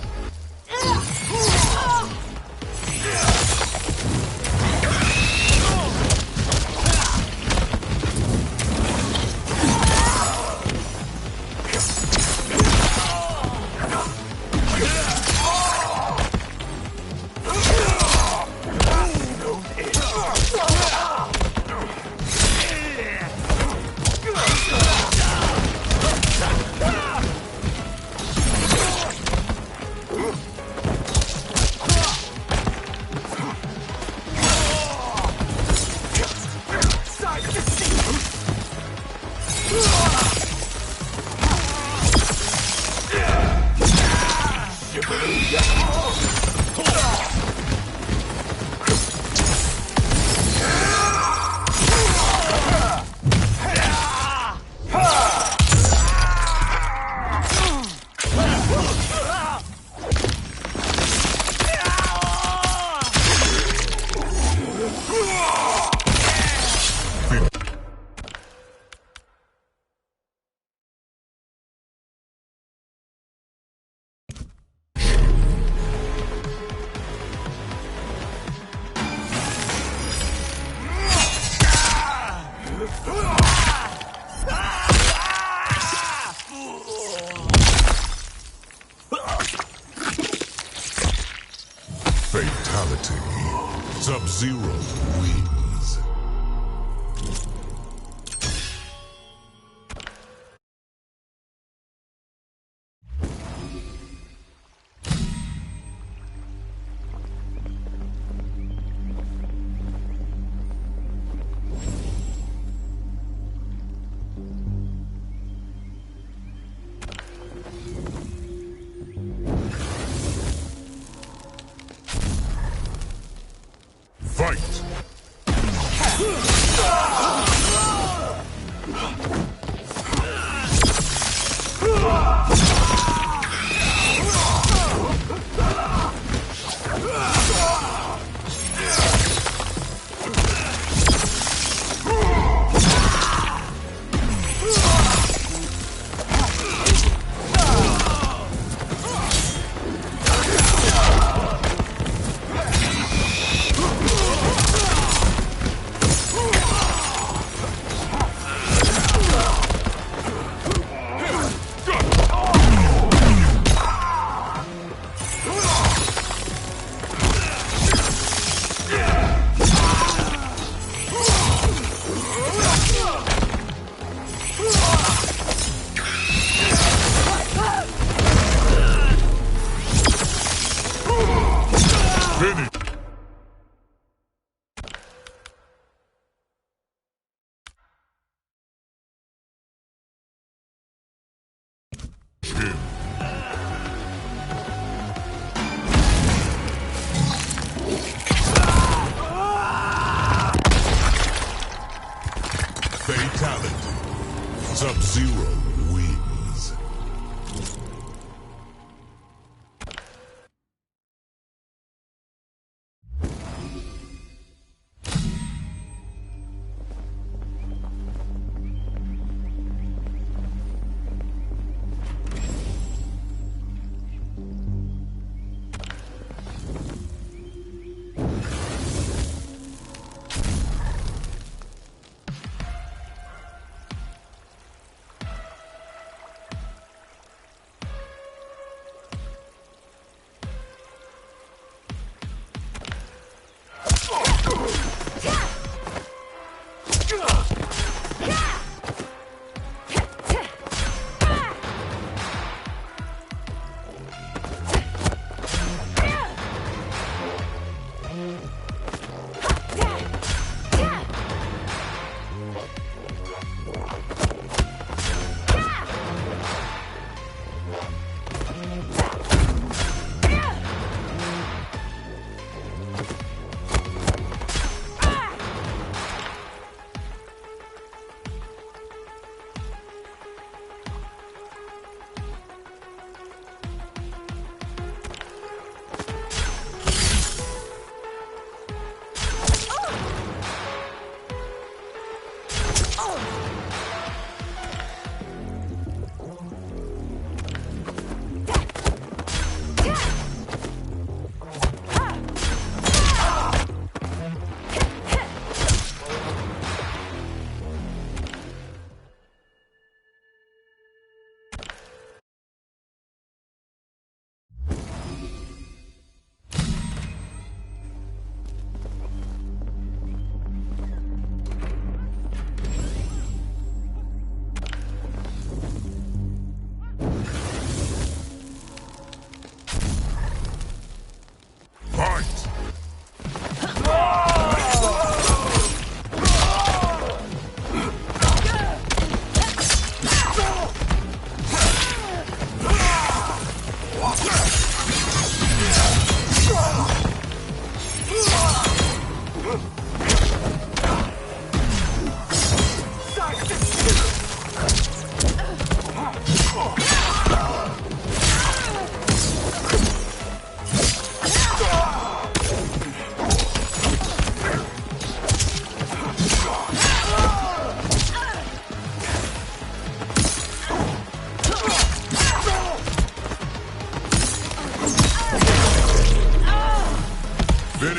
Fatality. Sub-Zero wins. Fight!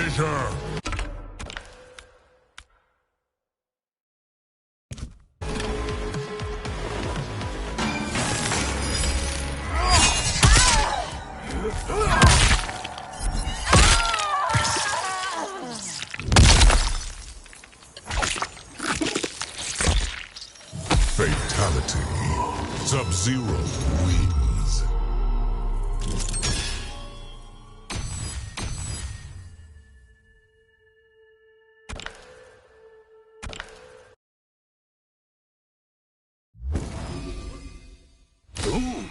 Traitor! Fatality. Sub-Zero wins. Boom!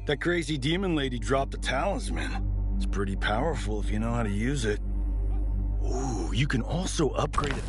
That crazy demon lady dropped a talisman. It's pretty powerful if you know how to use it. Ooh, you can also upgrade it.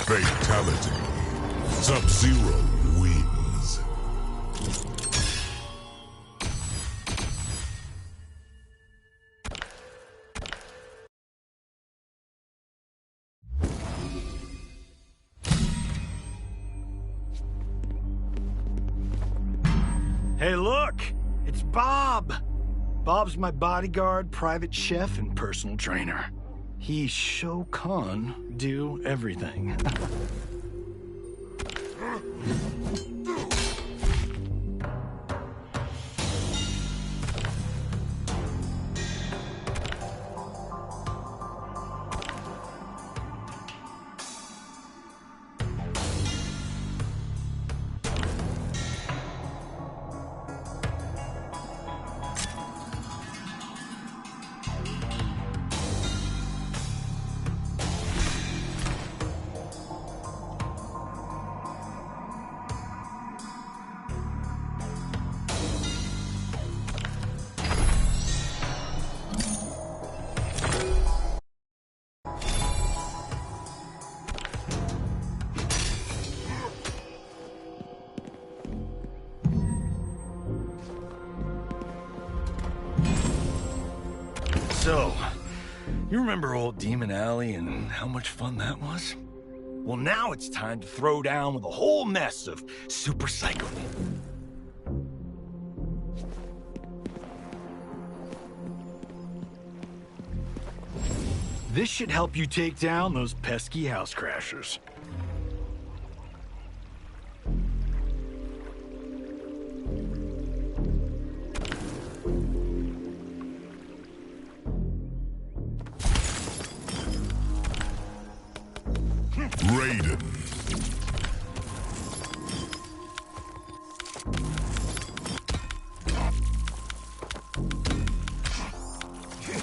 Fatality. Sub-Zero wins. Hey, look! It's Bob! Bob's my bodyguard, private chef, and personal trainer. He Shao Kahn do everything. So, you remember old Demon Alley and how much fun that was? Well, now it's time to throw down with a whole mess of super psycho. This should help you take down those pesky house crashers. Raiden.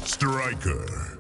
Striker.